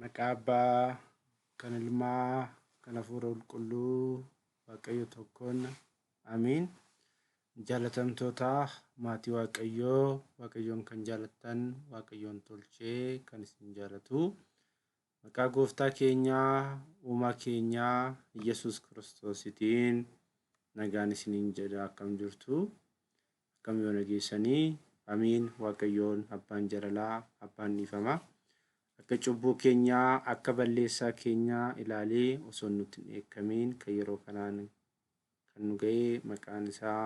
Maqaa Abbaa, kan Ilmaa, kan Hafuura Qulqulluu, Waaqayyo tokkoon. Amiin. Jaalatamtoota maatii Waaqayyoo, Waaqayyoon kan jaalattan, Waaqayyoon tolchee kan isin jaalatu. Maqaa Gooftaa keenyaa, Uumaa keenyaa, Yesuus Kiristoositiin nagaan isiniin jedha. Akkam jirtu? Akkam yoo nageessanii? Amiin. Waaqayyoon abbaan jaalalaa, abbaan dhiifamaa. Akka cubbuu keenyaa, akka balleessaa keenyaa ilaalee osoo nutti hin eekamiin kan yeroo kanaan kan nu ga'ee maqaan isaa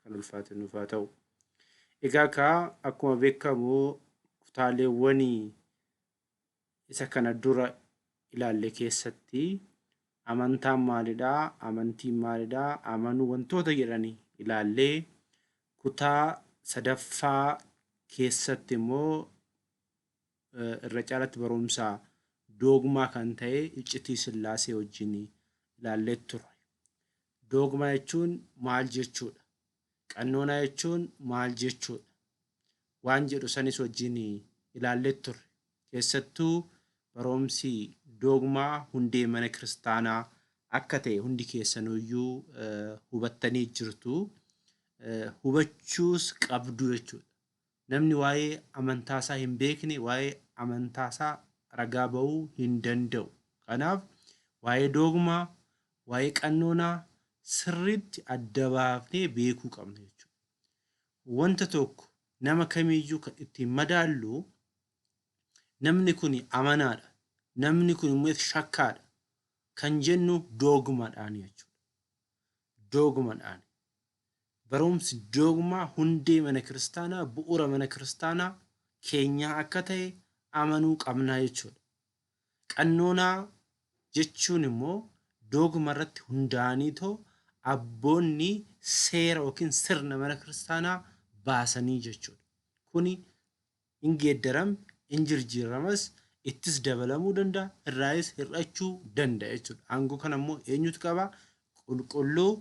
kan ulfaate nuuf haa ta'u. Egaa akkuma beekamu kutaaleewwan isa kana dura ilaalle keessatti amantaan maalidhaa, amantiin maalidhaa, amanuu wantoota jedhanii ilaallee kutaa sadaffaa keessatti immoo irra caalatti barumsa doogmaa kan ta'e iccitii Sillaasee wajjin ilaallee turre. Doogmaa jechuun maal jechuudha? Qannoonaa jechuun maal jechuudha? Waan jedhu sanis wajjin ilaallee turre. Keessattuu barumsi doogmaa hundee mana kiristaanaa akka ta'e hundi keessanuyyuu hubattanii jirtu. Hubachuus qabdu jechuudha. Namni waa'ee amantaasaa hin beekne waa'ee amantaasaa ragaa ba'uu hin danda'u. Kanaaf waa'ee doogmaa, waa'ee qannoonaa sirriitti adda baafnee beekuu qabna jechuudha. Wanta tokko nama kamiiyyuu kan ittiin madaallu namni kun amanaadha, namni kun immoo shakkaadha kan jennu doogmaadhaan jechuudha. Doogmaadhaan. Barumsi doogmaa hundee mana kiristaanaa, bu'uura mana kiristaanaa keenyaa akka ta'e amanuu qabnaa jechuudha. Qannoonaa jechuun immoo doogma irratti hundaa'anii abboonni seera yookiin sirna mana kiristaanaa baasanii jechuudha. Kuni hin geeddaramne, hin jijjiiramas, ittis dabalamuu danda'a, irraayis hir'achuu danda'a jechuudha. Aangoo kana immoo eenyutu qaba? Qulqulluu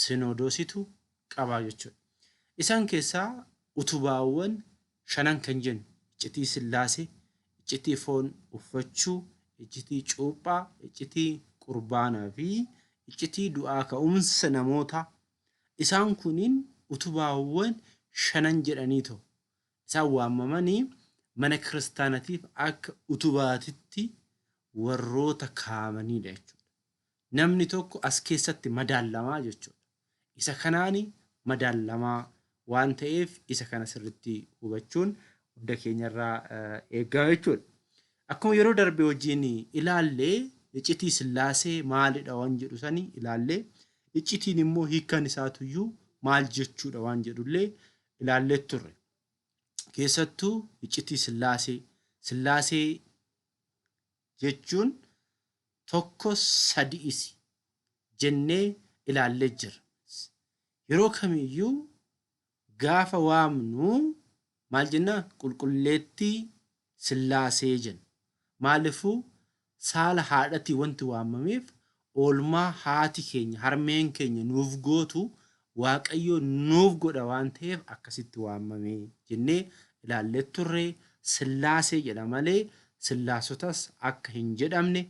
Sinodoositu qabaa jechuudha. Isaan keessaa utubaawwan shanan kan jennu iccitii Sillaasee, iccitii foon uffachuu, iccitii cuuphaa, iccitii qurbaanaa fi iccitii du'aa ka'umsa namootaa. Isaan kuniin utubaawwan shanan jedhanii isaan waamamanii mana kiristaanatiif akka utubaatitti warroota kaa'amanidha jechuudha. Namni tokko as keessatti madaalamaa jechuudha. Isa kanaani madaalamaa waan ta'eef isa kana sirriitti hubachuun hunda keenyarraa eegama jechuudha. Akkuma yeroo darbe wajjin ilaallee iccitii Sillaasee maalidha waan jedhu sanii ilaallee iccitiin immoo hiikkaan isaatuyyuu maal jechuudha waan jedhullee ilaallee turre. Keessattuu iccitii Sillaasee jechuun tokko sadi'isi jennee ilaallee jira. Yeroo kamiyyuu gaafa waamnu maal jenna? Qulqulleettii Sillaasee jenna. Maaliifuu saala haadhatii wanti waamameef oolmaa haati keenya harmeen keenya nuuf gootu Waaqayyo nuuf godha waan ta'eef akkasitti waamamee jennee ilaallee turre. Sillaasee jedha malee Sillaasotas akka hin jedhamne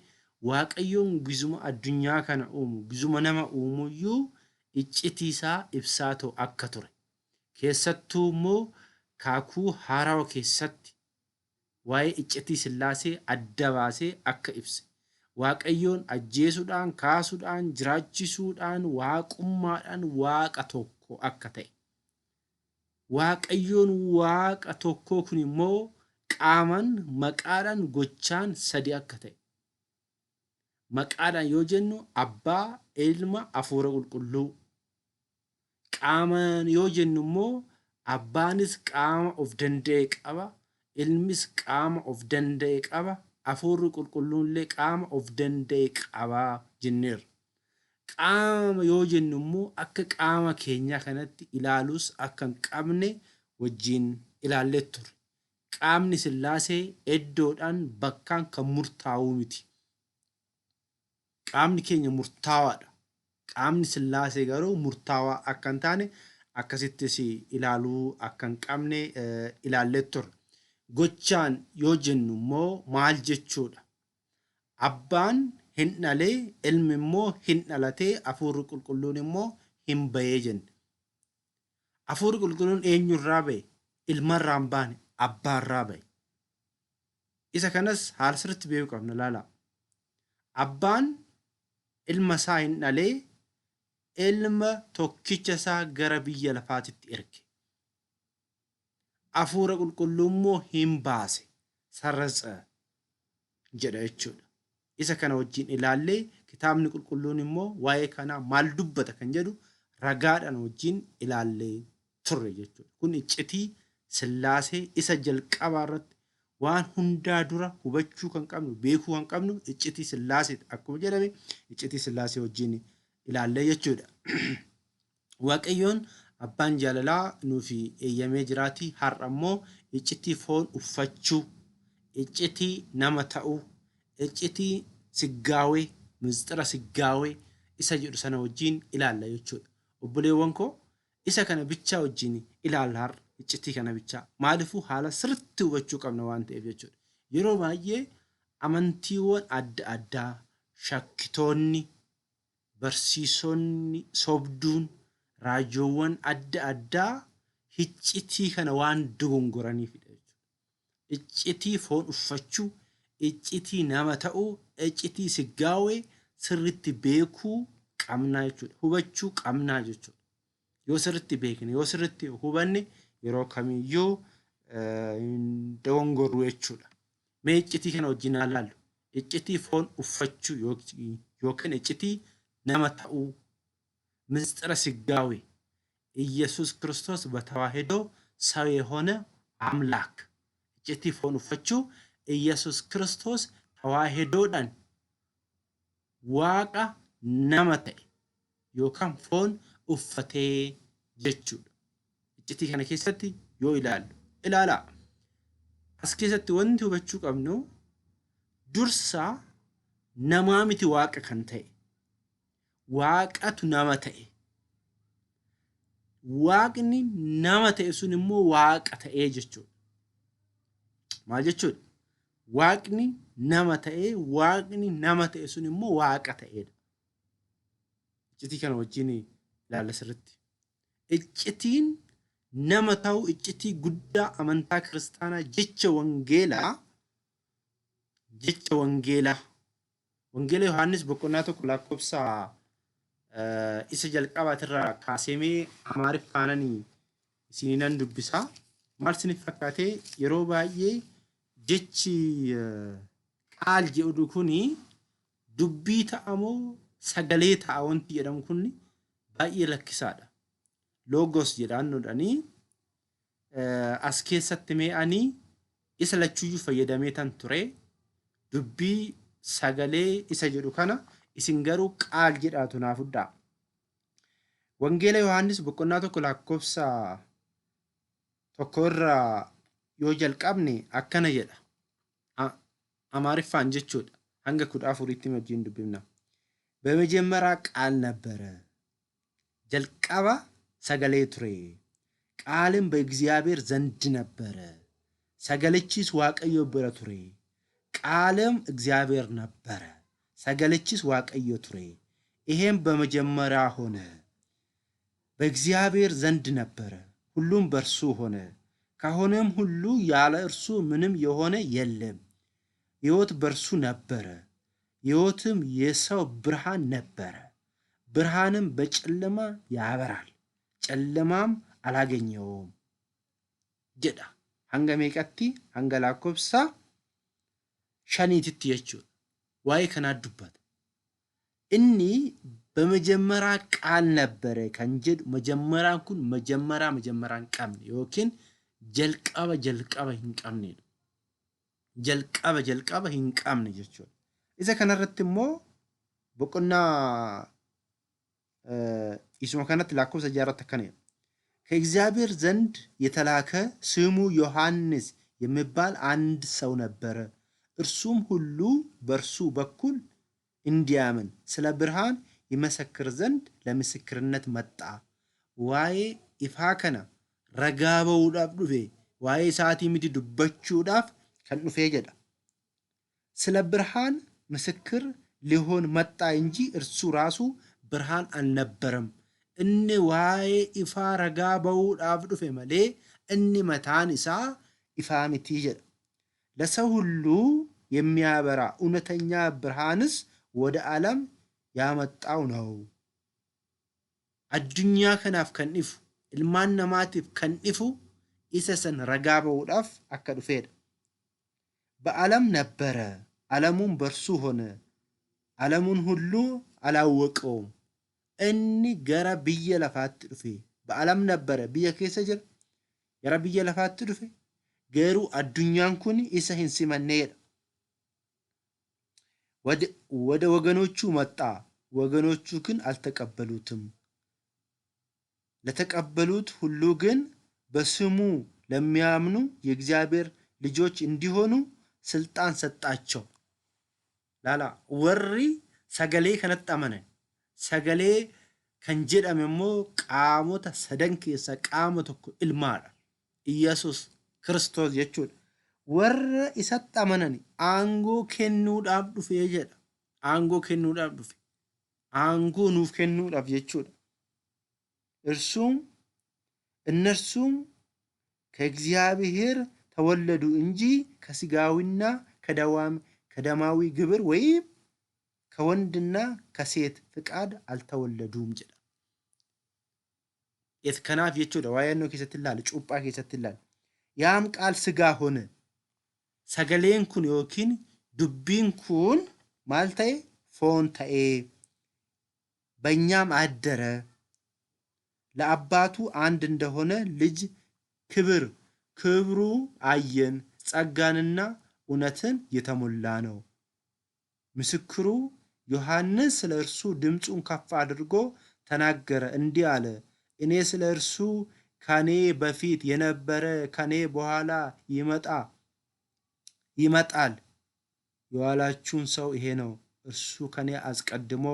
Waaqayyoon gizuma addunyaa kana uumu gizuma nama uumuyyuu iccitiisaa ibsaa akka ture. Keessattuu immoo kaakuu haarawaa keessatti waa'ee iccitii Sillaasee adda baasee akka ibse. Waaqayyoon ajjeesuudhaan, kaasuudhaan, jiraachisuudhaan, waaqummaadhaan waaqa tokko akka ta'e. Waaqayyoon waaqa tokkoo kun immoo qaamaan, maqaadhaan, gochaan sadi akka ta'e. Maqaadhaan yoo jennu Abbaa, Ilma, Hafuura Qulqulluu. Qaamaan yoo jennu immoo Abbaanis qaama of danda'e qaba, Ilmis qaama of danda'e qaba, Hafuurri Qulqulluunillee qaama of danda'e qaba jenneerra. Qaama yoo jennu immoo akka qaama keenyaa kanatti ilaaluus akka hin qabne wajjin ilaallee turre. Qaamni Sillaasee iddoodhaan bakkaan kan murtaa'uu miti. Qaamni keenya murtaawaadha. Qaamni Sillaasee garuu murtaawaa akka hin taane akkasittis ilaaluu akka hin qabne ilaallee turre. Gochaan yoo jennu immoo maal jechuudha? abbaan hin dhalee ilmi immoo hin dhalatee hafuurri qulqulluun immoo hin bayee jenne. Hafuurri qulqulluun eenyurraa baye? Ilmarraa hin baane abbaarraa baye. Isa kanas haala sirriitti beekuu qabna laala. Abbaan ilma isaa hin dhalee ilma tokkicha isaa gara biyya lafaatitti erge. Hafuura qulqulluu immoo hin baase sarratsa jedha jechuudha. Isa kana wajjin ilaallee kitaabni qulqulluun immoo waa'ee kanaa maal dubbata kan jedhu ragaadhaan wajjin ilaallee turre jechuudha. Kun iccitii Sillaasee isa jalqabaa irratti waan hundaa dura hubachuu kan qabnu beekuu kan qabnu iccitii Sillaasee akkuma jedhame iccitii Sillaasee wajjin ilaallee jechuudha. Waaqayyoon abbaan jaalalaa nuufi eeyyamee jiraatii har'a immoo iccitii foon uffachuu, iccitii nama ta'uu, iccitii siggaawee, misxira siggaawee isa jedhu sana wajjin ilaalla jechuudha. Obboleewwan koo isa kana bichaa wajjin ilaalla har'a iccitii kana bichaa. Maaliifuu haala sirriitti hubachuu qabna waan ta'eef jechuudha. Yeroo baay'ee amantiiwwan adda addaa shakkitoonni, barsiisonni sobduun, raajoowwan adda addaa iccitii kana waan dogongoraniifidha jechuudha. Iccitii foon uffachuu, iccitii nama ta'uu, iccitii siggaawee sirriitti beekuu qabnaa jechuudha. Hubachuu qabnaa jechuudha. Yoo sirriitti beekne, yoo sirriitti hubanne yeroo kamiyyuu dogongorru jechuudha. Mee iccitii kana wajjin ilaallu. Iccitii foon uffachuu yookiin iccitii nama ta'uu, ምስጢረ ስጋዌ ኢየሱስ ክርስቶስ በተዋህዶ ሰው የሆነ አምላክ ጭቲ ፎን ኡፈቹ ኢየሱስ ክርስቶስ ተዋህዶዳን ዋቃ ነመተ ዮካን ፎን ኡፈቴ ጀቹ ጭቲ ከነ ኬሰቲ ዮ ይላሉ ኢላላ አስኬሰቲ ወንቲ ሁበቹ ቀብኑ ዱርሳ ነማሚቲ ዋቀ ከንተ waaqatu nama ta'e waaqni nama ta'e sun immoo waaqa ta'ee jechuudha. Maal jechuudha? Waaqni nama ta'e sun immoo waaqa ta'eedha. Iccitii kana wajjin ilaalla sirriitti. Iccitiin nama ta'u iccitii guddaa amantaa kiristaanaa jecha wangeelaa wangeela Yohaannis boqonnaa tokko lakkoofsa isa jalqabaatirraa kaasemee Amaariffaanan isiniinan dubbisaa. Maal isiniif fakkaatee yeroo baay'ee jechi qaal jedhu kuni dubbii ta'amoo sagalee ta'a wanti jedhamu kun baay'ee lakkisaadha. Loogos jedhaannoodhanii as keessatti mee'anii isa lachuuyyuu fayyadamee tan ture dubbii sagalee isa jedhu kana isin garuu qaal jedhaatu naaf fudhaa. Wangeela Yohaannis boqonnaa tokko lakkoofsa tokkorraa yoo jalqabne akkana jedha. Amaariffaan jechuudha. hanga 14tti wajjin dubbifna. በመጀመሪያ ቃል ነበረ፣ ጀልቀባ ሰገሌ ቱሬ፣ ቃልም በእግዚአብሔር ዘንድ ነበረ፣ ሰገለቺስ ዋቀዮ በረ ቱሬ፣ ቃልም እግዚአብሔር ነበረ፣ ሰገለቺስ ዋቀዮ ቱሬ። ይሄም በመጀመሪያ ሆነ፣ በእግዚአብሔር ዘንድ ነበረ፣ ሁሉም በእርሱ ሆነ፣ ከሆነም ሁሉ ያለ እርሱ ምንም የሆነ የለም። ሕይወት በእርሱ ነበረ፣ ሕይወትም የሰው ብርሃን ነበረ። ብርሃንም በጨለማ ያበራል፣ ጨለማም አላገኘውም። ጀዳ hanga meeqatti hanga lakkoofsa 5tti jechuudha. Waa'ee kanaa dubbata. Inni በመጀመሪያ ቃል ነበረ kan jedhu መጀመሪያን kun መጀመሪያን qabne yookiin jalqaba hin qabnedha. jalqaba hin qabne jechuudha. Isa kanarratti immoo boqonnaa isuma kanatti lakkoofsa 6 akkana jedha. ከእግዚአብሔር ዘንድ የተላከ ስሙ ዮሐንስ የሚባል አንድ ሰው ነበረ። እርሱም ሁሉ በእርሱ በኩል እንዲያምን ስለ ብርሃን ይመሰክር ዘንድ ለምስክርነት መጣ። ዋዬ ኢፋከና ረጋበውዳፍ ዱፌ ዋዬ ሰዓቲ ሚቲ ዱበቹዳፍ ከን ዱፌ ጀዳ። ስለ ብርሃን ምስክር ሊሆን መጣ እንጂ እርሱ ራሱ ብርሃን አልነበረም። እኒ ዋዬ ኢፋ ረጋ በውዳፍ ዱፌ መሌ እኒ መታን ኢሳ ኢፋ ሚቲ ጀደ። ለሰው ሁሉ የሚያበራ እውነተኛ ብርሃንስ ወደ ዓለም ያመጣው ነው። አዱኛ ከናፍ ከንኢፉ ilmaan namaatiif kan ifu isa san ragaa ba'uudhaaf akka dhufeedha. በዓለም ነበረ፣ ዓለሙም በእርሱ ሆነ፣ ዓለሙን ሁሉ አላወቀውም። እኒ ገረ ብየ ለፋት ዱፌ በዓለም ነበረ ብየ ኬሰ ጅራ ገረ ብየ ለፋት ዱፌ ገሩ አዱኛን ኩን ኢሰ ሂን ሲመኔedha። ወደ ወገኖቹ መጣ፣ ወገኖቹ ግን አልተቀበሉትም። ለተቀበሉት ሁሉ ግን በስሙ ለሚያምኑ የእግዚአብሔር ልጆች እንዲሆኑ ስልጣን ሰጣቸው። ላላ ወሪ ሰገሌ ከነጥ አመነን ሰገሌ ከንጀደመሞ ቃሞተ ሰደን ኬሳ ቃመ tokko ilmaadha ኢየሱስ ክርስቶስ jechuudha. warra isatti amanan aangoo kennuudhaaf dhufe jedha. aangoo kennuudhaaf dhufe, aangoo nuuf kennuudhaaf jechuudha. እነርሱም ከእግዚአብሔር ተወለዱ እንጂ ከስጋዊና ከደማዊ ግብር ወይም ከወንድና ከሴት ፍቃድ አልተወለዱም ጀዳ። የትከናፍ የቹዳ ዋያኖ ከሰትላል ጩጳ ከሰትላል ያም ቃል ስጋ ሆነ። ሰገሌን ኩን ዮኪን ዱቢን ኩን ማልታዬ ፎንታኤ በእኛም አደረ። ለአባቱ አንድ እንደሆነ ልጅ ክብሩ አየን፣ ጸጋንና እውነትን የተሞላ ነው። ምስክሩ ዮሐንስ ስለ እርሱ ድምፁን ከፍ አድርጎ ተናገረ፣ እንዲህ አለ፣ እኔ ስለ እርሱ ከኔ በፊት የነበረ ከኔ በኋላ ይመጣል የዋላችሁን ሰው ይሄ ነው፣ እርሱ ከኔ አስቀድሞ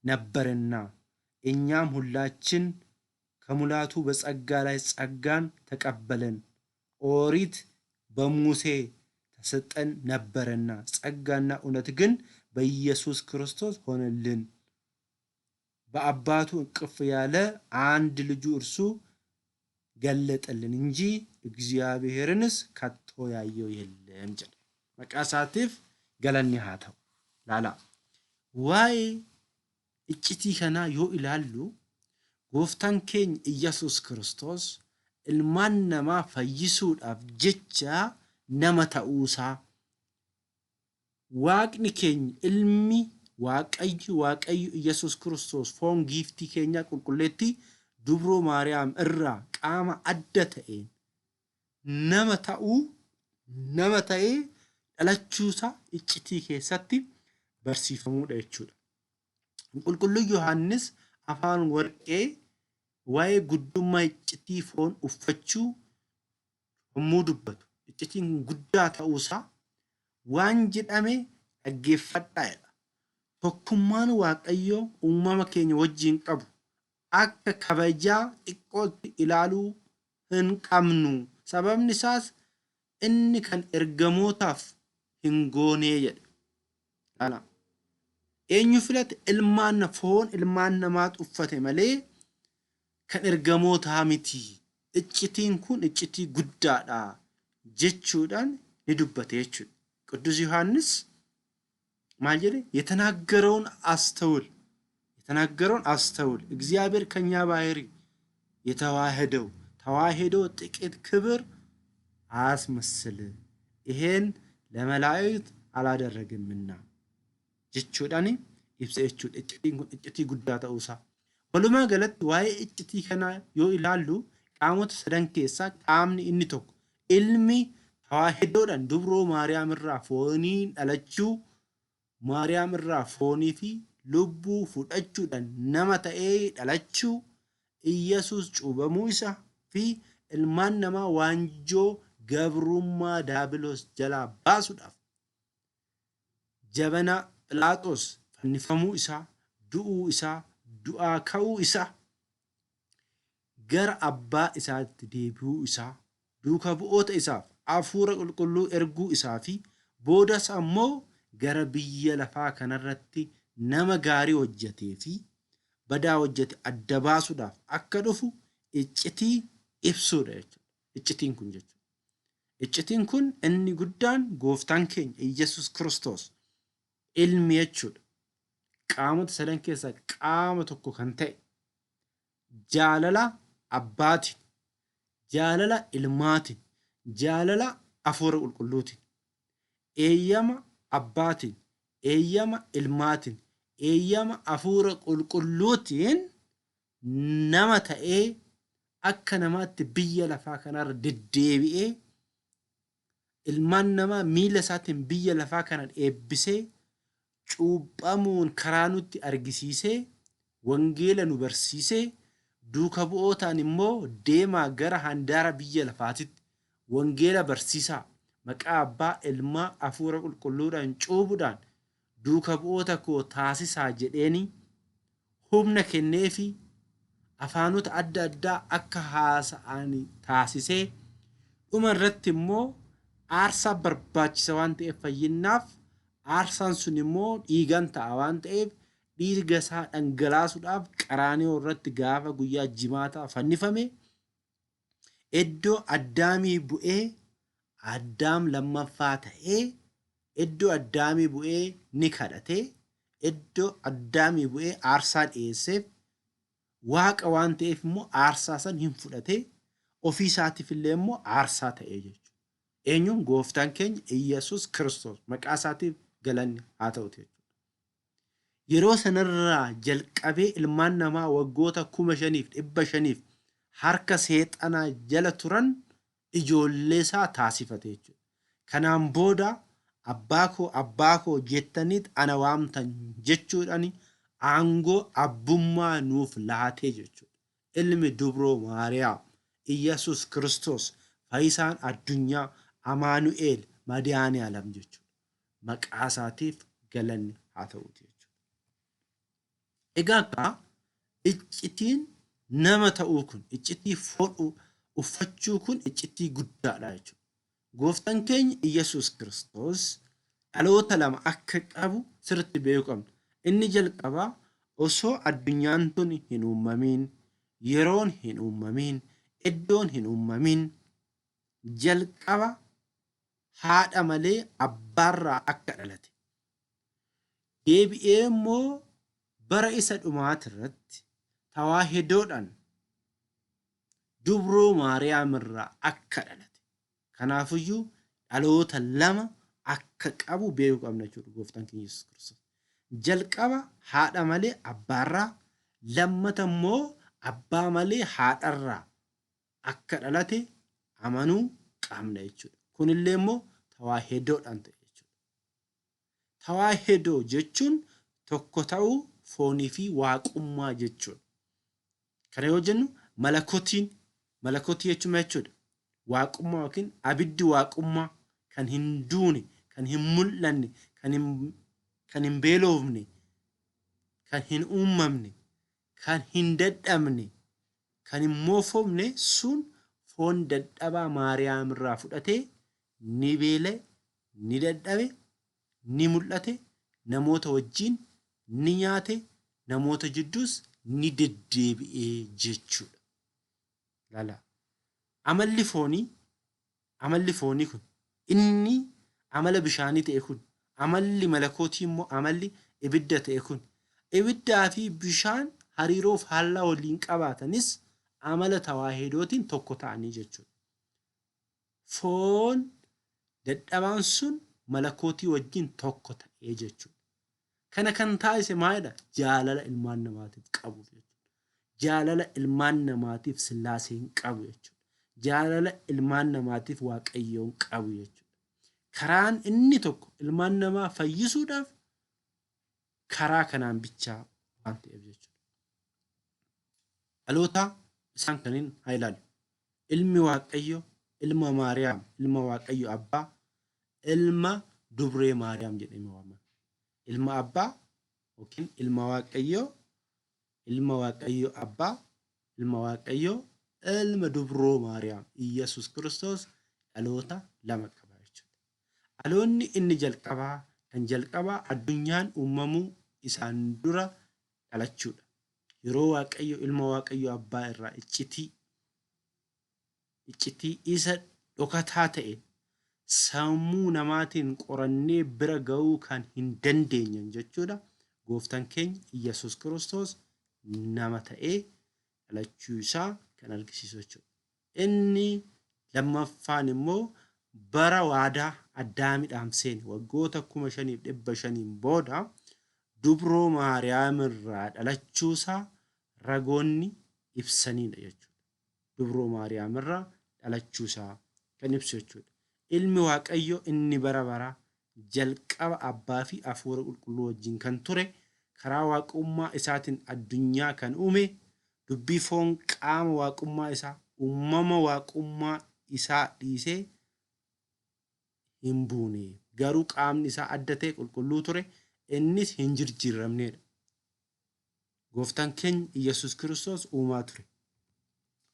ነበርና። እኛም ሁላችን ከሙላቱ በጸጋ ላይ ጸጋን ተቀበለን። ኦሪት በሙሴ ተሰጠን ነበርና ጸጋና እውነት ግን በኢየሱስ ክርስቶስ ሆነልን። በአባቱ እቅፍ ያለ አንድ ልጁ እርሱ ገለጠልን እንጂ እግዚአብሔርንስ ከቶ ያየው የለም ጀለ። መቃሳቲፍ ገለኒ ሃተው ላላ ዋይ እጭቲ ከና ዮ ኢላሉ ጎፍታን ኬኝ ኢየሱስ ክርስቶስ ilmaan namaa fayyisuudhaaf jecha nama ta'uusaa, waaqni keenya ilmi waaqayyo Iyesuus Kiristoos foon giiftii keenya qulqulleetti dubroo Maariyaam irraa qaama adda ta'een nama ta'ee dhalachuusaa iccitii keessatti barsiifamuudha jechuudha. Qulqulluun Yohaannis afaan warqee waa'ee guddummaa iccitii foon uffachuu yommuu dubbatu iccitiin guddaa ta'uusaa waan jedhame dhaggeeffadhaadha. Tokkummaan Waaqayyoo uumama keenya wajjin qabu akka kabajaa xiqqootti ilaaluu hin qabnu. Sababni isaas inni kan ergamootaaf hin goonee jedha. Eenyu filate ilmaan namaa uffate malee kan ergamootaa miti. Iccitiin kun iccitii guddaadha jechuudhaan ni dubbate jechuudha. ቅዱስ ዮሐንስ ማል ጀደ የተናገረውን አስተውል። እግዚአብሔር ከኛ ባህሪ ተዋህዶ ጥቂት ክብር አያስመስል፣ ይሄን ለመላእክት አላደረግምና jechuudhaan ibsa jechuudha. Iccitii guddaa ta'uusaa walumaa galatti waa'ee iccitii kanaa yoo ilaallu qaamota sadan keessaa qaamni inni tokko ilmi tawaahidoodhaan dubroo Maariyaam irraa fooniin dhalachuu, Maariyaam irraa foonii fi lubbuu fudhachuudhaan nama ta'ee dhalachuu, Iyesuus cuubamuu isaa fi ilmaan namaa waanjoo gabrummaa daabiloos jalaa baasuudhaaf jabana Phiilaaxoos fannifamuu isaa, du'uu isaa, du'aa ka'uu isaa, gara abbaa isaatti deebi'uu isaa, duuka bu'oota isaaf hafuura qulqulluu erguu isaa fi boodas ammoo gara biyya lafaa kanarratti nama gaarii hojjetee fi badaa hojjete adda baasuudhaaf akka dhufu iccitii ibsuudha jechuudha. Iccitiin kun jechuudha. Iccitiin kun inni guddaan gooftaan keenya Yesus Kiristoos ilmi jechuudha. Qaamota sadan keessaa qaama tokko kan ta'e jaalala abbaatiin, jaalala ilmaatiin, jaalala hafuura qulqulluutiin, eeyyama abbaatiin, eeyyama ilmaatiin, eeyyama hafuura qulqulluutiin nama ta'ee akka namaatti biyya lafaa kanarra deddeebi'ee ilmaan namaa miila isaatiin biyya lafaa kanan eebbisee cuuphamuun karaa nutti argisiisee wangeela nu barsiisee duuka bu'ootaan immoo deemaa gara handaara biyya lafaatitti wangeela barsiisaa maqaa abbaa ilmaa hafuura qulqulluudhaan cuubuudhaan duuka bu'oota koo taasisaa jedheeni humna kenneefi afaanota adda addaa akka haasa'an taasisee dhuma irratti immoo aarsaa barbaachisa waan ta'eef fayyinnaaf aarsaan sun immoo dhiigan ta'a waan ta'eef dhiiga isaa dhangalaasuudhaaf qaraaniyoon irratti gaafa guyyaa jimaataa fannifame iddoo addaamii bu'ee addaam lammaffaa ta'ee iddoo addaamii bu'ee ni kadhatee iddoo addaamii bu'ee aarsaa dhiyeesseef waaqa waan ta'eef immoo aarsaa san hin fudhatee ofii isaatiif illee immoo aarsaa ta'ee jechuudha. Eenyuun gooftaan keenya Iyyasuus Kiristoos maqaa isaatiif galanni haa ta'uti jechuudha. Yeroo sanarraa jalqabee ilmaan namaa waggoota 5,500 harka seexanaa jala turan ijoollee isaa taasifate jechuudha. Kanaan booda abbaa koo jettaniit ana waamtan jechuudhaan aangoo abbummaa nuuf laatee jechuudha. Ilmi dubroo Maariyaam Iyyasuus Kiristoos fayyisaan addunyaa Amaanu'eel Madiyaanii Alam jechuudha. Maqaa isaatiif galanni haa ta'uti jechuudha. Egaa iccitiin nama ta'uu kun iccitii foon uffachuu kun iccitii guddaadha jechuudha. Gooftaan keenya Iyyasuus Kiristoos dhaloota lama akka qabu sirriitti beekuu qabna. Inni jalqabaa osoo addunyaan tun hin uumamin, yeroon hin uumamin, iddoon hin uumamin jalqaba haadha malee abbaarraa akka dhalate. Deebi'ee immoo bara isa dhumaati irratti tawaahidoodhaan dubroo Maariyaam irraa akka dhalate. Kanaafiyyuu dhaloota lama akka qabu beekuu qabna jechuudha gooftaan keenya Yesuus Kiristoos. Jalqaba haadha malee abbaarraa, lammata immoo abbaa malee haadharraa akka dhalate amanuu qabna jechuudha. Kunillee immoo tawaahidoodhaan ta'e jechuudha. Tawaahidoo jechuun tokko ta'uu foonii fi waaqummaa jechuudha. Kana yoo jennu malakotii jechuun jechuudha. Waaqummaa yookiin abiddi waaqummaa kan hin duune, kan hin mul'anne, kan hin beelofne, kan hin uumamne, kan hin dadhabne, kan hin moofofne sun foon dadhabaa Maariyaam irraa fudhatee ni beele, ni dadhabe, ni mul'ate, namoota wajjin ni nyaate, namoota jidduus ni deddeebi'ee jechuudha. Lala. Amalli foonii kun inni amala bishaanii ta'e kun amalli malakootii immoo amalli ibidda ta'e kun ibiddaa fi bishaan hariiroo faallaa waliin qabaatanis amala tawaahidootiin tokko ta'anii jechuudha. Foon dadhabaan sun malakootii wajjin tokko ta'ee jechuudha. Kana kan taasise maalidha? Jaalala ilmaan namaatiif qabu jechuudha. Jaalala ilmaan namaatiif Sillaaseen qabu jechuudha. Jaalala ilmaan namaatiif Waaqayyoon qabu jechuudha. Karaan inni tokko ilmaan namaa fayyisuudhaaf karaa kanaan bichaa waan ta'eef jechuudha. Dhaloota isaan kanneen haa ilaallu. Ilmi Waaqayyo, ilma Maariyaam, ilma Waaqayyo Abbaa, ilma Dubree Maariyaam jedhamee waamama. Ilma Abbaa yookiin ilma Waaqayyo Abbaa, ilma Waaqayyo, ilma Dubroo Maariyaam, Iyyasuus Kiristoos dhaloota lama qaba jechuudha. Dhaloonni inni jalqabaa kan jalqabaa addunyaan uumamuu isaan dura dhalachuudha. Yeroo Waaqayyo ilma Waaqayyo abbaa irraa iccitii isa dhokataa ta'e sammuu namaatiin qorannee bira ga'uu kan hin dandeenye jechuudha. Gooftaan keenya Iyyasuus Kiristoos nama ta'ee dhalachuu isaa kan argisiisu jechuudha. Inni lammaffaan immoo bara waadaa Addaamiidhaan seene waggoota 5,500 booda dubroo Maariyaam irraa dhalachuusaa ragoonni ibsaniidha jechuudha. Dubroo Maariyaam irraa dhalachuusaa kan ibsu jechuudha. Ilmi Waaqayyo inni bara baraa jalqaba abbaa fi hafuura qulqulluu wajjin kan ture karaa waaqummaa isaatiin addunyaa kan uume dubbii foon qaama waaqummaa isaa uumama waaqummaa isaa dhiisee hin buune garuu qaamni isaa adda ta'e qulqulluu ture innis hin jijjiiramneedha. Gooftaan keenya Iyyasuus Kiristoos uumaa ture,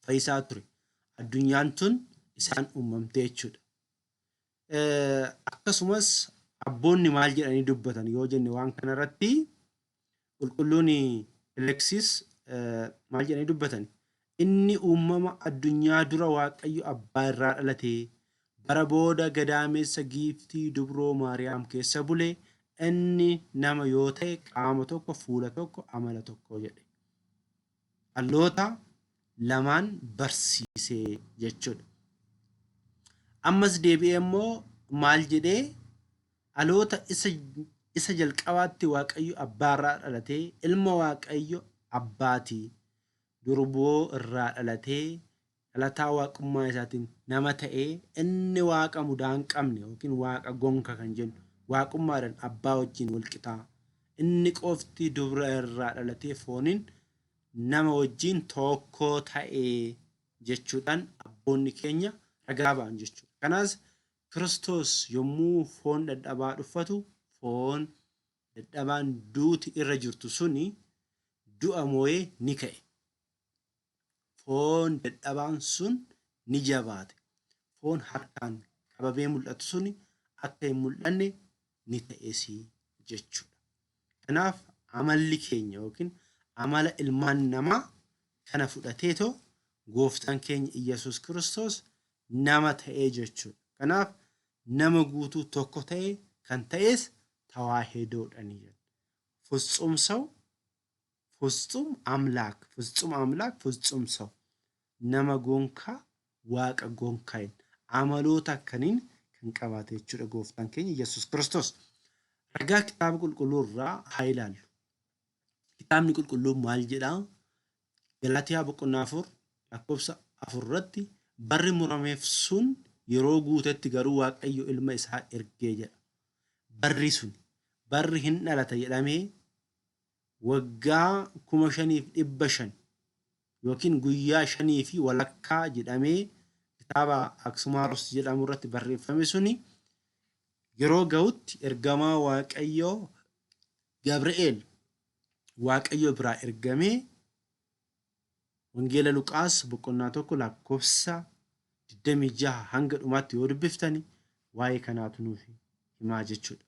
fayyisaa ture. Addunyaan tun isaan uumamte jechuudha. Akkasumas abboonni maal jedhanii dubbatan yoo jenne waan kana irratti qulqulluun Aleksis maal jedhanii dubbatan inni uumama addunyaa dura Waaqayyo abbaa irraa dhalate bara booda gadaamessa giiftii dubroo Maariyaam keessa bule inni nama yoo ta'e qaama tokko fuula tokko amala tokko jedhe dhaloota lamaan barsiisee jechuudha. Ammas deebi'ee immoo maal jedhee dhaloota isa jalqabaatti Waaqayyo abbaa irraa dhalatee ilma Waaqayyo abbaatii durboo irraa dhalatee dhalataa waaqummaa isaatiin nama ta'ee inni waaqa mudaa hin qabne yookiin waaqa gonka kan jennu waaqummaadhaan abbaa wajjin walqixaa inni qofti dubra irraa dhalatee fooniin nama wajjin tokko ta'ee jechuudhaan abboonni keenya ragaa ba'an jechuudha. Kanaas Kiristoos yommuu foon dadhabaa dhuffatu foon dadhabaan duuti irra jirtu suni du'a moo'ee ni ka'e. Foon dadhabaan sun ni jabaate. Foon harkaan qabamee mul'atu suni akka hin mul'anne ni ta'eesi jechuudha. Kanaaf amalli keenya yookiin amala ilmaan namaa kana fudhateetoo gooftaan keenya Iyyasuus Kiristoos nama ta'ee jechuudha. Kanaaf nama guutuu tokko ta'ee kan ta'es tawaahidoodhaani jedha. ፍጹም ሰው ፍጹም አምላክ ፍጹም ሰው nama gonkaa waaqa gonkaa'in amaloota akkaniin kan qabaate jechuudha gooftaan keenya Iyyasuus Kiristoos. Ragaa kitaaba qulqulluu irraa haa ilaallu. Kitaabni qulqulluu maal jedhaa? Galaatiyaa boqonnaa 4 lakkoofsa 4 irratti barri murameef sun yeroo guutetti garuu Waaqayyo ilma isaa ergee jedha. Barri hin dhalata jedhamee waggaa 5,500 yookiin guyyaa 5 fi walakkaa jedhamee kitaaba Aksumaaros jedhamu irratti barreeffame suni yeroo ga'utti ergamaa Waaqayyoo Gabri'eel Waaqayyo biraa ergamee wangeela Luqaas boqonnaa 1 lakkoofsa 26 hanga dhumaatti yoo dubbiftani waa'ee kanaatu nuuf himaa jechuudha.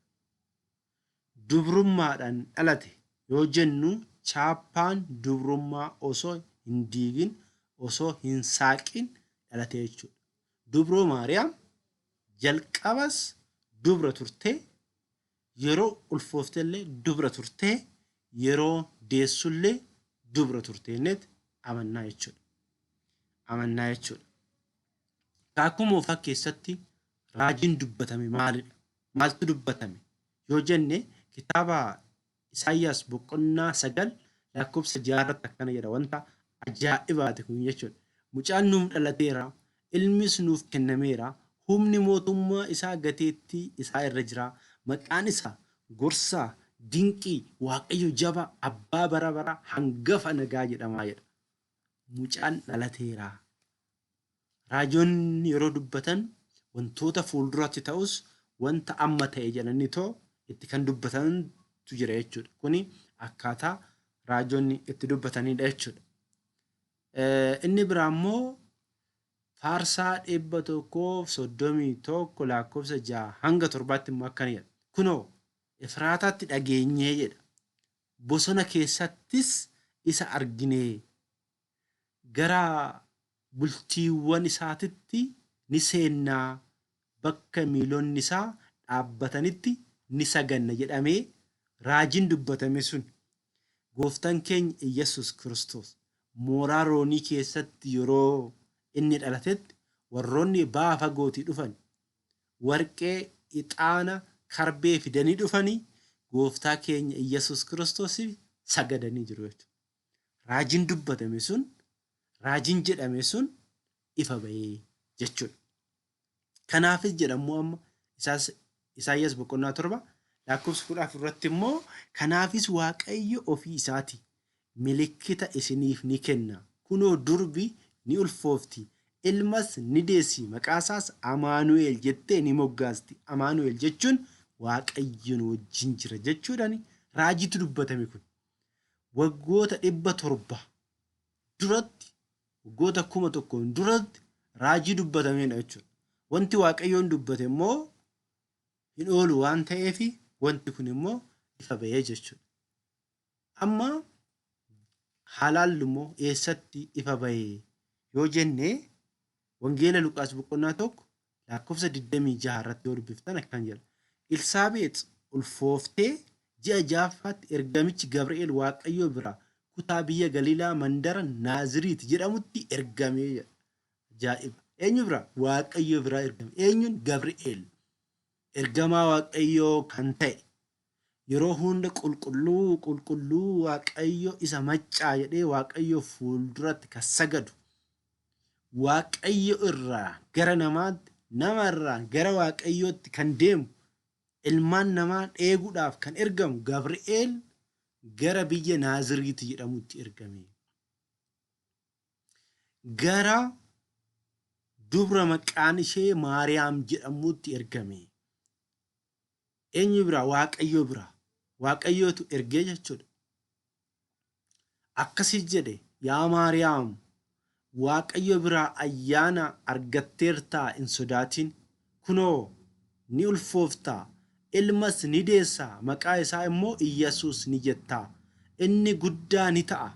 Dubrummaadhaan dhalate yoo jennu chaappaan dubrummaa osoo hin diigin osoo hin saaqin dhalate jechuudha. Dubroo Maariyaam jalqabas dubra turtee yeroo ulfooftellee dubra turtee yeroo deessullee dubra turteennet amannaa jechuudha. Akkuma ofaa keessatti raajiin dubbatame maalidha? Maaltu dubbatame? Yoo jenne kitaaba Isaayyaas boqonnaa 9 lakkoofsa 6 irratti akkana jedha wanta ajaa'ibaati kun jechuudha. Mucaan nuuf dhalateera, ilmis nuuf kennameera, humni mootummaa isaa gateettii isaa irra jira, maqaan isaa gorsaa, dinqii, Waaqayyo jabaa, abbaa bara bara, hangafa nagaa jedhamaa jedha. Mucaan dhalateera. Raajoonni yeroo dubbatan wantoota fuulduratti ta'us wanta amma ta'e jedhanii too itti kan dubbatantu jira jechuudha. Kuni akkaataa raajoonni itti dubbatanidha jechuudha. Inni biraa immoo faarsaa 131 lakkoofsa 6 hanga 7 immoo akkana jedha. Kunoo Efraataatti dhageenyee jedha. Bosona keessattis isa arginee. Gara bultiiwwan isaatitti ni seennaa, bakka miilonni isaa dhaabbatanitti ni saganna jedhamee raajiin dubbatame sun gooftaan keenya Iyyasuus Kiristoos mooraa roonii keessatti yeroo inni dhalatetti warroonni ba'aa fagootii dhufan warqee, ixaana, karbee fidanii dhufanii gooftaa keenya Iyyasuus Kiristoosiif sagadanii jiru jechuudha. Raajiin dubbatame sun, raajiin jedhame sun ifa ba'ee jechuudha. Kanaafis jedhamu amma Isaayyaas boqonnaa 7 lakkoofsa 14 irratti immoo kanaafis Waaqayyo ofii isaati milikkita isiniif ni kenna. Kunoo durbi ni ulfoofti, ilmas ni deessi, maqaa isaas Amaanu'eel jettee ni moggaasti. Amaanu'eel jechuun Waaqayyoon wajjin jira jechuudhaan raajiitu dubbatame kun. Waggoota 700 duratti, waggoota 1000 duratti raajii dubbatamedha jechuudha. Wanti Waaqayyoon dubbate immoo hin oolu waan ta'eef wanti kun immoo ifa ba'ee jechuudha. Amma haalaallu immoo eessatti ifa ba'ee yoo jenne wangeela Luqaas boqonnaa 1 lakkoofsa 26 irratti yoo dubbiftan akkan jedha. Elsaabeex ulfooftee ji'a ja'affaatti ergamichi Gabri'eel Waaqayyoo biraa kutaa biyya Galiilaa mandara Naaziriit jedhamutti ergamee jedha. Ajaa'iba! Eenyu biraa? Waaqayyoo biraa ergame. Eenyuun? Gabri'eel. Ergamaa Waaqayyoo kan ta'e yeroo hunda qulqulluu Waaqayyo isa maccaa jedhee Waaqayyo fuulduratti kan sagadu, Waaqayyo irraa gara namaatti, nama irraa gara Waaqayyootti kan deemu, ilmaan namaa dheeguudhaaf kan ergamu Gabri'eel gara biyya Naaziriit jedhamutti ergame. Gara dubra maqaan ishee Maariyaam jedhamutti ergame. Eenyu biraa? Waaqayyo biraa. Waaqayyootu ergee jechuudha. Akkasii jedhe, yaa Maariyaam, Waaqayyo biraa ayyaana argatteertaa, hin sodaatin. Kunoo ni ulfooftaa, ilmas ni deessaa, maqaa isaa immoo Iyyasuus ni jettaa. Inni guddaa ni ta'a,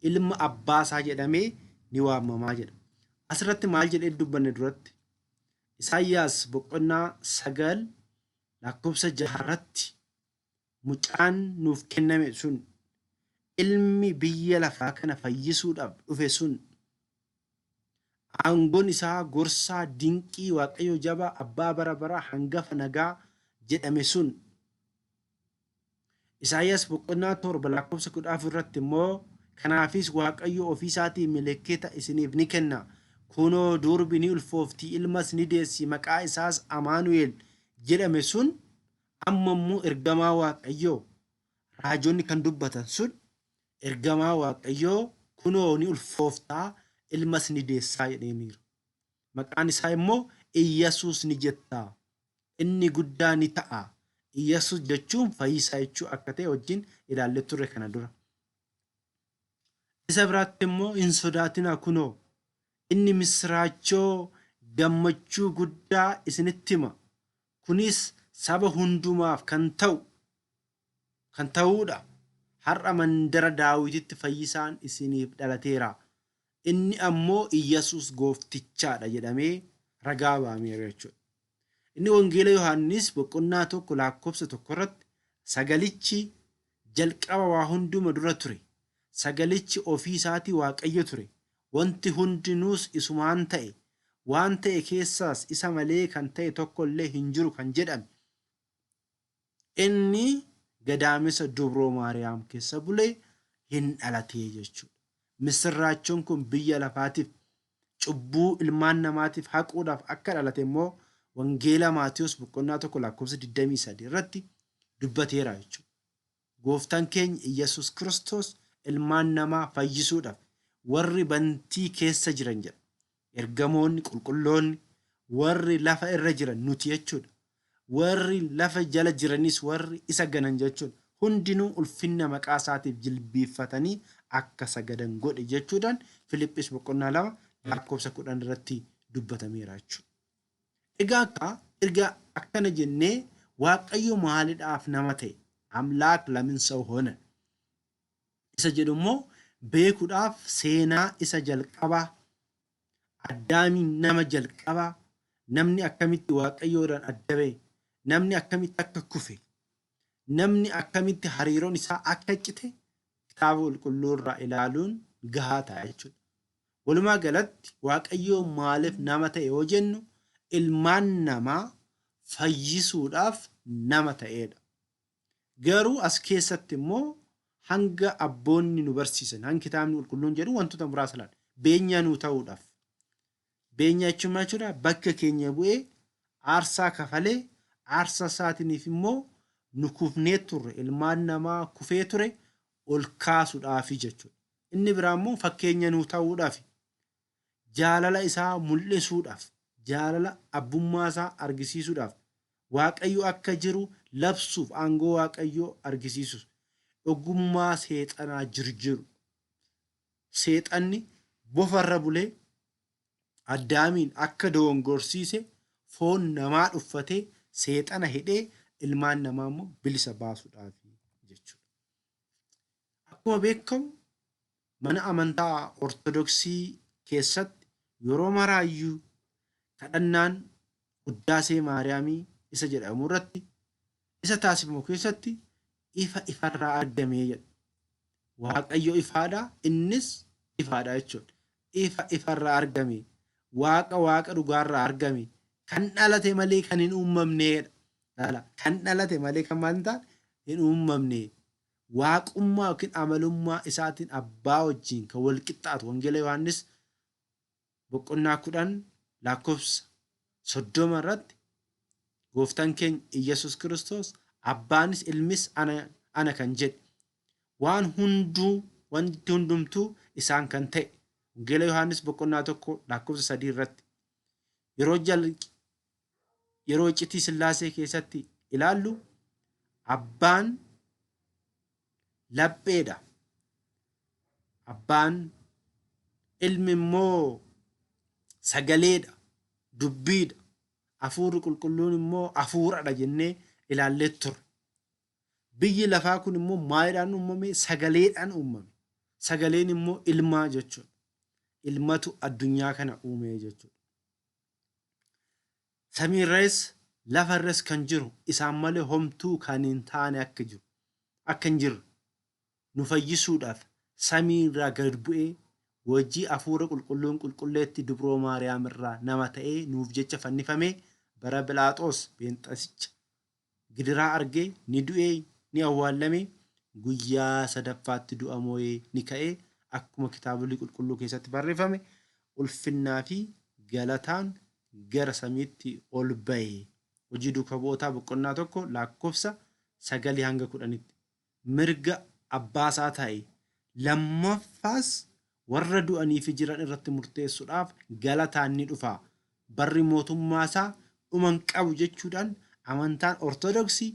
ilma abbaasaa jedhamee ni waamamaa jedha. Asirratti maal jedhee dubbanne duratti? Isaayyaas boqonnaa 9 lakkoofsa 6 irratti mucaan nuuf kenname sun, ilmi biyya lafaa kana fayyisuudhaaf dhufe sun, aangoon isaa gorsaa, dinqii, Waaqayyo jabaa, abbaa bara baraa, hangafa nagaa jedhame sun. Isaayyaas boqonnaa 7 lakkoofsa 14 irratti immoo kanaafis Waaqayyo ofii isaatii milikkita isiniif ni kenna. Kunoo durbi ni ulfoofti, ilmas ni deessi, maqaa isaas Amaanu'eel jedhame sun amma immoo ergamaa Waaqayyoo, raajonni kan dubbatan sun ergamaa Waaqayyoo kunoo ni ulfooftaa, ilmas ni deessaa jedhaniiru. Maqaan isaa immoo Iyyasuus ni jettaa. Inni guddaa ni ta'a. Iyyasuus jechuun fayyisaa jechuu akka ta'e wajjin ilaallee turre kana dura. Isa biraatti immoo hin sodaatinaa, kunoo inni misraachoo gammachuu guddaa isinitti hima. Kunis saba hundumaaf kan ta'uudha. Har'a mandara Daawititti fayyisaan isiniif dhalateera. Inni ammoo Iyyasuus gooftichaadha jedhamee ragaa ba'ameera jechuudha. Inni wangeela Yohaannis boqonnaa 1 lakkoofsa 1 irratti sagalichi jalqaba waa hunduma dura ture. Sagalichi ofii isaatii Waaqayyo ture. Wanti hundinuus isumaan ta'e. Waan ta'e keessaas isa malee kan ta'e tokko illee hin jiru kan jedhame. Inni gadaamessa dubroo Maariyaam keessa bulee hin dhalatee jechuudha. Misirraachoon kun biyya lafaatiif, cubbuu ilmaan namaatiif haquudhaaf akka dhalate immoo wangeela Maatiyos boqonnaa 1 lakkoofsa 23 irratti dubbateera jechuudha. Gooftaan keenya Iyyasuus Kiristoos ilmaan namaa fayyisuudhaaf warri bantii keessa jiran jedha. Ergamoonni qulqulloonni, warri lafa irra jiran nuti jechuudha. Warri lafa jala jiranis warri isa ganan jechuudha. Hundinuu ulfinna maqaa isaatiif jilbiiffatanii akka sagadan godhe jechuudhaan Filiphis boqonnaa 2 lakkoofsa 10 irratti dubbatameera jechuudha. Egaa akkana jennee waaqayyo maaliidhaaf nama ta'e amlaak laminsa hoona isa jedhu immoo beekuudhaaf seenaa isa jalqabaa addaamiin nama jalqabaa namni akkamitti waaqayyoodhaan adda ba'e namni akkamitti akka kufe namni akkamitti hariiroon isaa akka cite kitaaba qulqulluu irraa ilaaluun gahaa ta'a jechuudha. Walumaa galatti waaqayyoo maaliif nama ta'e yoo jennu ilmaan namaa fayyisuudhaaf nama ta'edha. Garuu as keessatti immoo hanga abboonni nu barsiisan hanga kitaabni qulqulluun jedhu wantoota muraasa laala. Beenyaa nuu ta'uudhaaf. Beenyaa jechuun bakka keenya bu'ee aarsaa kafalee aarsaa isaatiiniif immoo nu kufnee turre ilmaan namaa kufee ture ol kaasuudhaafi jechuudha. Inni biraa immoo fakkeenya nuu ta'uudhaaf jaalala isaa mul'isuudhaaf jaalala abbummaa isaa argisiisuudhaaf waaqayyo akka jiru labsuuf aangoo waaqayyoo argisiisuuf ogummaa seexanaa jirjiru seexanni bofarra bulee addaamiin akka dogongorsiise foon namaa dhuffatee seexana hidhee ilmaan namaa immoo bilisa baasuudhaaf jechuudha. Akkuma beekamu mana amantaa ortodoksii keessatti yeroo maraayyuu kadhannaan Quddaasee Maariyaamii isa jedhamu irratti isa taasifamu keessatti ifa ifarraa argamee jedha. Waaqayyo ifaadha innis ifaadha jechuudha. Ifa ifarraa argame waaqa dhugaarraa argame kan dhalate malee kan hin uumamneedha. Kan dhalate malee kan maal ta'an hin uumamne waaqummaa yookiin amalummaa isaatiin abbaa wajjin kan wal qixxaatu wangeela Yohaannis boqonnaa 10 lakkoofsa 30 irratti gooftaan keenya Iyyasuus Kiristoos abbaanis ilmis ana kan jedhe waan wanti hundumtuu isaan kan ta'e wangeela Yohaannis boqonnaa 1 lakkoofsa 3 irratti yeroo iccitii Sillaasee keessatti ilaallu abbaan lapheedha. Abbaan ilmi immoo sagaleedha, dubbiidha. Hafuurri qulqulluun immoo hafuuradha jennee ilaallee turre. Biyyi lafaa kun immoo maaliidhaan uumame? Sagaleedhaan uumame. Sagaleen immoo ilmaa jechuudha. Ilmatu addunyaa kana uume jechuudha. Samiirrees lafarrees kan jiru isaan malee homtuu kan hin taane akka hin jirre nu fayyisuudhaaf samiirraa gad bu'ee wajjii hafuura qulqulluun qulqulleetti dubroo Maariyaam irraa nama ta'ee nuuf jecha fannifamee bara Phiilaaxoos Pheenxasicha gidiraa argee ni du'ee ni awwaalame guyyaa sadaffaatti du'a moo'ee ni ka'ee akkuma kitaabni qulqulluu keessatti barreeffame ulfinnaa fi galataan gara samiitti ol ba'e. Hojii duukaa bu'ootaa boqonnaa 1 lakkoofsa 9 hanga 10tti mirga abbaasaa ta'e lammaffaas warra du'anii fi jiran irratti murteessuudhaaf galataan ni dhufa. Barri mootummaa isaa dhuman qabu jechuudhaan amantaan ortodoksii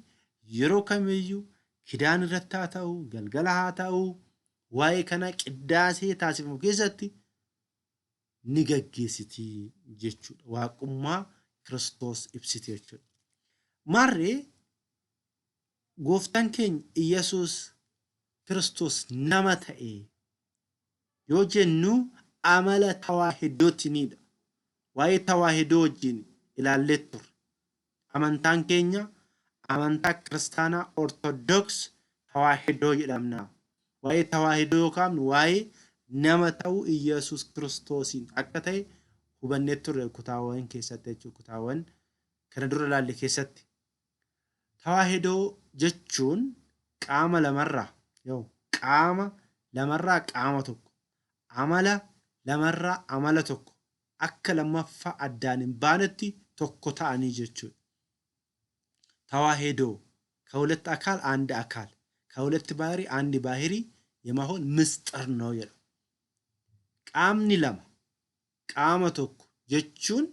yeroo kamiyyuu kidaan irratti haa ta'u galgala haa ta'u waa'ee kana qiddaasee taasifamu keessatti ni gaggeessiti jechuudha. Waaqummaa Kiristoos ibsiti jechuudha. Maarree gooftaan keenya Iyyasuus Kiristoos nama ta'e yoo jennu amala tawaahidootinidha. Waa'ee tawaahidoo wajjin ilaallee turre. Amantaan keenya amantaa kiristaanaa ortodoks tawaahidoo jedhamna. Waa'ee tawaahidoo yookaan waa'ee nama ta'uu Iyyasuus Kiristoosiin akka ta'e hubannee turre kutaawwan keessatti jechuudha. Kutaawwan kana dura ilaalle keessatti. Tawaahidoo jechuun qaama lamarraa qaama tokko amala lamarraa amala tokko akka lammaffaa addaan hin baanetti tokko ta'anii jechuudha. ተዋህዶ ከሁለት አካል አንድ አካል ከሁለት ባህሪ አንድ ባህሪ የማሆን ምስጢር ነው ይላል። qaamni lama qaama tokko jechuun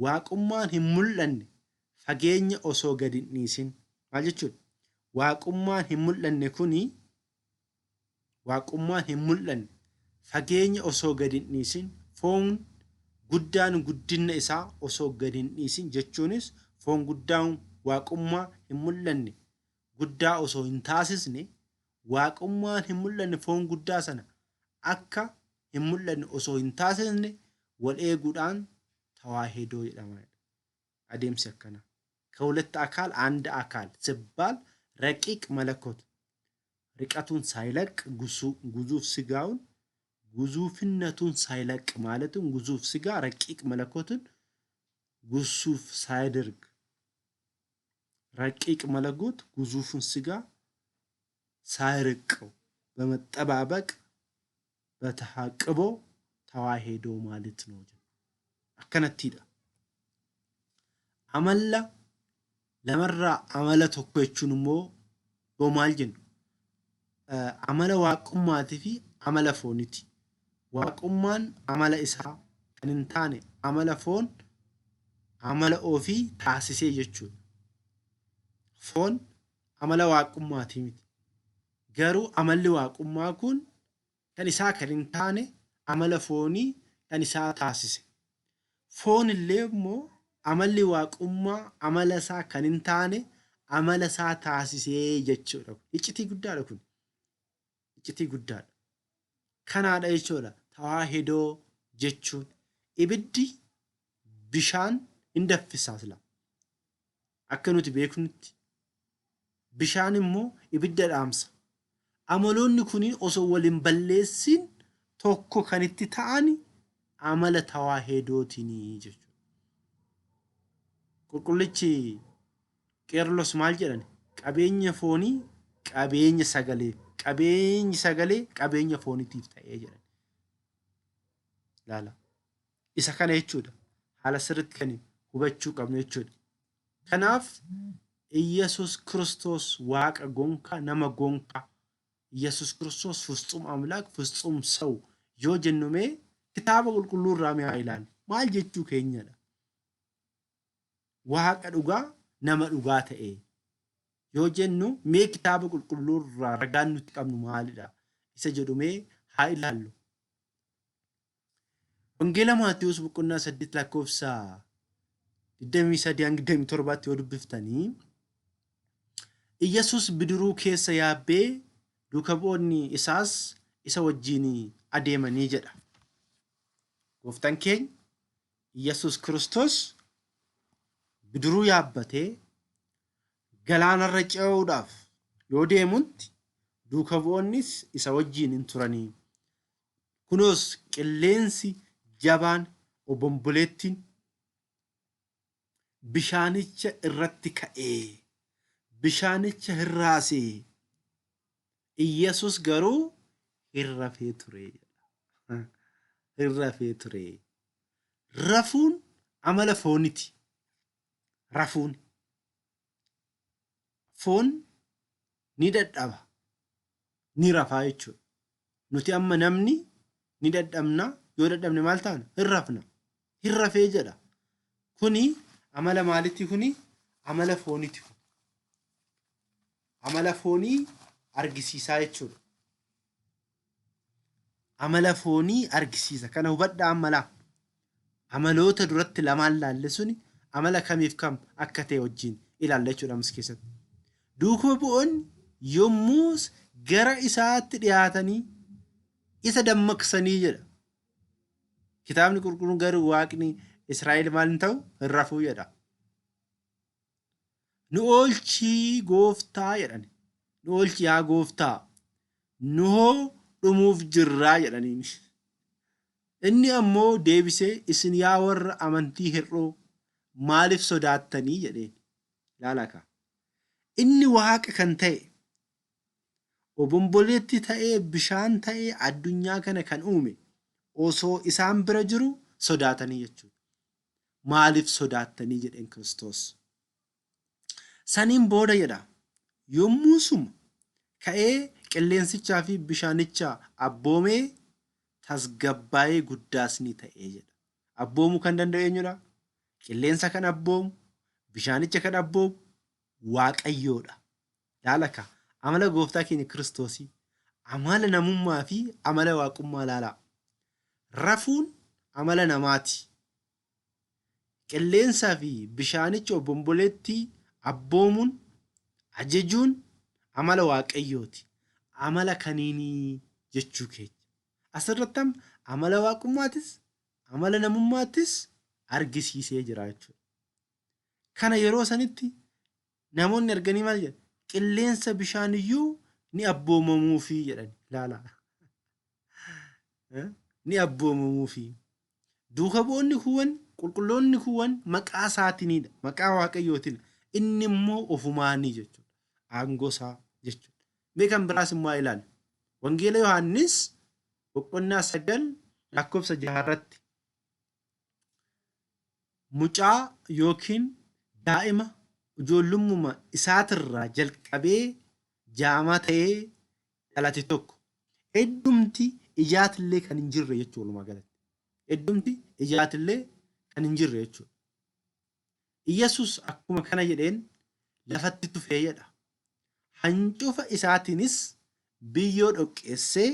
waaqummaan hin mul'anne fageenya osoo gad hin dhiisin maal jechuudha? Waaqummaan hin mul'anne kuni waaqummaan hin mul'anne fageenya osoo gad hin dhiisin foon guddaan guddina isaa osoo gad hin dhiisin jechuunis foon guddaan waaqummaa hin mul'anne guddaa osoo hin taasisne waaqummaan hin mul'anne foon guddaa sana akka hin mul'anne osoo hin taasisne wal eeguudhaan tawaahidoo jedhama. አዴምስ ያከና ከሁለት አካል አንድ አካል ሲባል ረቂቅ መለኮት ርቀቱን ሳይለቅ ግዙፍ ስጋውን ግዙፍነቱን ሳይለቅ ማለትም ግዙፍ ስጋ ረቂቅ መለኮትን ግዙፍ ሳይደርግ ረቂቅ መለኮት ግዙፍን ስጋ ሳይርቀው በመጠባበቅ በተሐቅቦ ተዋሂዶ ማለት ነው። አከነቲዳ አመላ ለመራ አመለ ተኮቹንሞ በማልጅን አመለ ዋቁማቲ ፊ አመለ ፎኒቲ ዋቁማን አመለ ኢሳ ከንንታኔ አመለ ፎን አመለ ኦፊ ታሲሴ ጀቹ ፎን አመለ ዋቁማቲ ሚት ገሩ አመል ዋቁማ ኩን ከንሳ ከንንታኔ አመለ ፎኒ ከንሳ ታሲሴ ፎን ሌሞ amalli waaqummaa amala isaa kan hin taane amala isaa taasisee jechuudha. Iccitii guddaadha kun. Iccitii guddaadha. Kanaadha jechuudha. Tawaahidoo jechuun ibiddi bishaan hin daffisaa sila. Akka nuti beeknutti bishaan immoo ibidda dhaamsa. Amaloonni kun osoo waliin balleessin tokko kan itti ta'an amala tawaahidootiin jechuudha. qulqullichi qeerlos maal jedhan qabeenya foonii qabeenya sagalee qabeenya fooniitiif ta'ee jedhan laala isa kana jechuudha haala sirriitti kan hubachuu qabnu jechuudha. Kanaaf ኢየሱስ ክርስቶስ ዋቀ ጎንካ ነመ ጎንካ ኢየሱስ ክርስቶስ ፍጹም አምላክ ፍጹም ሰው yoo jennume kitaaba qulqulluu irraa mi'a ilaali maal jechuu keenyadha. Waaqa dhugaa nama dhugaa ta'e yoo jennu mee kitaaba qulqulluu irraa ragaan nuti qabnu maalidha isa jedhumee haa ilaallu. Wangeela Maatiyuus boqonnaa 8 lakkoofsa 23-27 yoo dubbiftanii Iyyasuus bidiruu keessa yaabbee duuka bu'oonni isaas isa wajjin adeemanii jedha. Gooftaan keenya Iyyasuus Kiristoos bidiruu yaabbatee galaanarra ce'uudhaaf yoo deemutti duuka bu'oonnis isa wajjin hin turanii. Kunoos qilleensi jabaan obomboleettiin bishaanicha irratti ka'ee bishaanicha hirraasee Iyyasuus garuu hirrafee ture. Hirrafee ture. Rafuun amala fooniti. Rafuun foon ni dadhaba ni rafaa jechuudha. Nuti amma namni ni dadhabna yoo dadhabne maal taana hirrafna hirrafee jedha. Kuni amala maalitti kuni amala fooniti. Amala foonii argisiisaa jechuudha. Amala foonii argisiisa. Kana hubadhaa ammalaa. Amaloota duratti lamaan laalle suni amala kamiif kam akka ta'e wajjin ilaalla jechuudha amas keessatti. Duuka bu'oonni yommuus gara isaatti dhiyaatanii isa dammaqsanii jedha. Kitaabni qulqulluun garuu waaqni Israa'el maal hin ta'u hin rafuu jedha. Nu oolchii gooftaa jedhani. Nu oolchi yaa gooftaa. Nu hoo dhumuuf jirraa jedhaniin. Inni ammoo deebisee isin yaa warra amantii hir'oo maaliif sodaattanii jedheen. Laalaka. Inni waaqa kan ta'e obomboleetti ta'ee bishaan ta'ee addunyaa kana kan uume osoo isaan bira jiru sodaatanii jechuudha. Maaliif sodaattanii jedheen Kiristoos. Saniin booda jedha yommuu suma ka'ee qilleensichaa fi bishaanicha abboomee tasgabbaa'ee guddaas ni ta'ee jedha. Abboomuu kan danda'u eenyudha? Qilleensa kan abboomu, bishaanicha kan abboomu Waaqayyoodha. Laalaka amala gooftaa keenya Kiristoosii amala namummaa fi amala waaqummaa laalaa. Rafuun amala namaati. Qilleensaa fi bishaanicha obomboleetti abboomuun, ajajuun amala waaqayyooti. Amala kaniinii jechuu keenya. Asirratti amala waaqummaattis amala namummaattis argisiisee jira jechuudha. Kana yeroo sanitti namoonni arganii maal jedhan? Qilleensa bishaan iyyuu ni abboomamuufi jedhan. Ilaalaa. Ni abboomamuufi. Duuka bu'oonni kuwwan qulqulloonni kuwwan maqaa isaatiinidha. Maqaa waaqayyootiin. Inni immoo ofumaanii jechuudha. Aangoo isaa jechuudha. Mee kan biraas immoo ilaalu. Wangeela Yohaannis boqonnaa 9:6 mucaa yookiin daa'ima ijoollummaa isaatirraa jalqabee jaamaa ta'ee dhalate tokko heddumti ijaatillee kan hin jirre jechuudha. Walumaa galatti heddumti ijaatillee kan hin jirre jechuudha. Iyyasuus akkuma kana jedheen lafatti tufee jedha. Hancufa isaatiinis biyyoo dhoqqeessee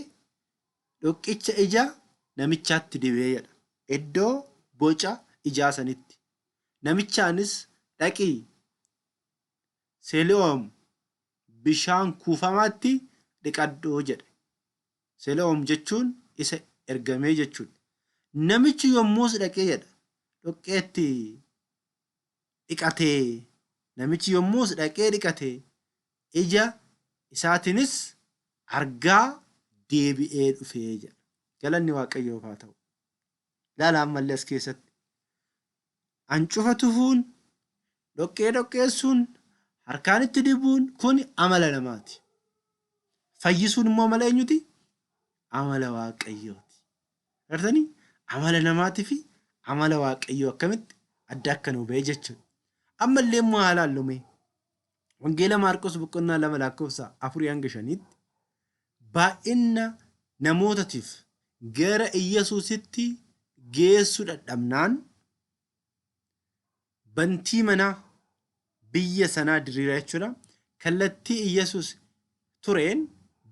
dhoqqicha ija namichaatti dibee jedha. Iddoo boca ijaa sanitti. Namichaanis dhaqii Silo'aam bishaan kuufamaatti dhiqadhoo jedhe. Silo'aam jechuun isa ergamee jechuudha. Namichi yommus dhaqee jedha dhoqqeetti dhiqatee. Namichi yommus dhaqee dhiqatee ija isaatiinis argaa deebi'ee dhufee jedha. Galanni waaqayyoof haa ta'u. Ilaala ammallee as keessatti hancufa tufuun, dhoqqee dhoqqeessuun, harkaan itti dibuun kun amala namaati. Fayyisuun immoo amala eenyuti? Amala waaqayyooti. Gartanii amala namaatii fi amala waaqayyoo akkamitti adda akka nu ba'e jechuudha. Ammallee immoo haa ilaallume. Wangeela Maarqos boqonnaa 2:4-5 baay'ina namootatiif gara Iyyasuusitti geessuu dadhabnaan bantii manaa biyya sanaa diriiraa jechuudha. Kallattii Iyyasuus tureen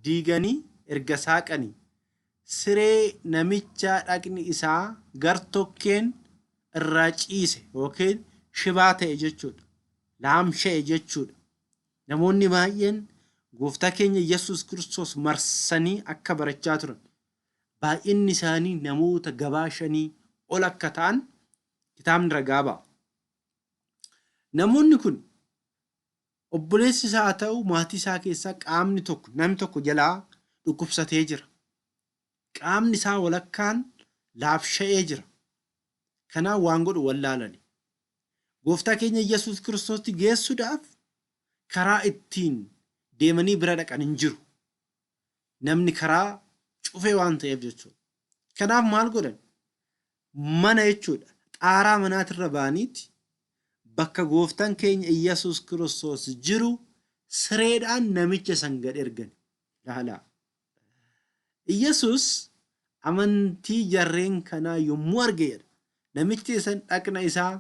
diiganii erga saaqanii siree namichaa dhaqni isaa gartokkeen irraa ciise yookiin shibaa ta'e jechuudha. Laamsha'e jechuudha. Namoonni baay'een gooftaa keenya Yesuus Kiristoos marsanii akka barachaa turan. Baay'inni isaanii namoota 5,000 ol akka ta'an kitaabni ragaa ba'a. Namoonni kun obboleessi isaa haa ta'u maatii isaa keessaa namni tokko jalaa dhukkubsatee jira. Qaamni isaa walakkaan laafsha'ee jira. Kanaaf waan godhu wallaalani. Gooftaa keenya Yesuus Kiristoosti geessuudhaaf karaa ittiin deemanii bira dhaqan hin jiru. Namni karaa cufee waan ta'eef jechuudha. Kanaaf maal godhan? Mana jechuudha. Xaaraa manaatirra ba'aniiti bakka gooftaan keenya Yesuus Kiristoos jiru sireedhaan namicha san gad ergan. Ilaalaa. Iyyasuus amantii jarreen kanaa yommuu argeedha. Namichi san dhaqna isaa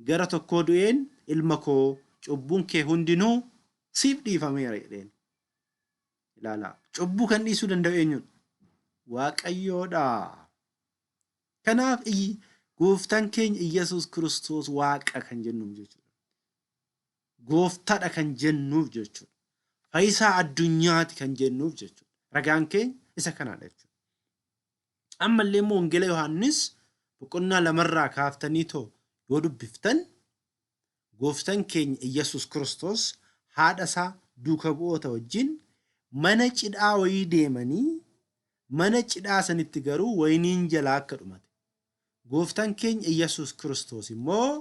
gara tokkoo du'een ilma koo cubbuun kee hundinuu siif dhiifameera jedheen. Ilaalaa. Cubbuu kan dhiisuu danda'u eenyudha? Waaqayyoodha. Kanaaf gooftaan keenya Iyyasuus Kiristoos waaqa kan jennuuf jechuudha. Gooftaadha kan jennuuf jechuudha. Fayyisaa addunyaati kan jennuuf jechuudha. Ragaan keenya isa kanaadha jechuudha. Ammallee immoo Wangeela Yohaannis boqonnaa 2 kaaftanii yoo dubbiftan gooftaan keenya Iyyasuus Kiristoos haadha isaa duuka bu'oota wajjin mana cidhaa wayii deemanii mana cidhaa sanitti garuu wayiniin jalaa akka dhumate. Gooftaan keenya Iyyasuus Kiristoos immoo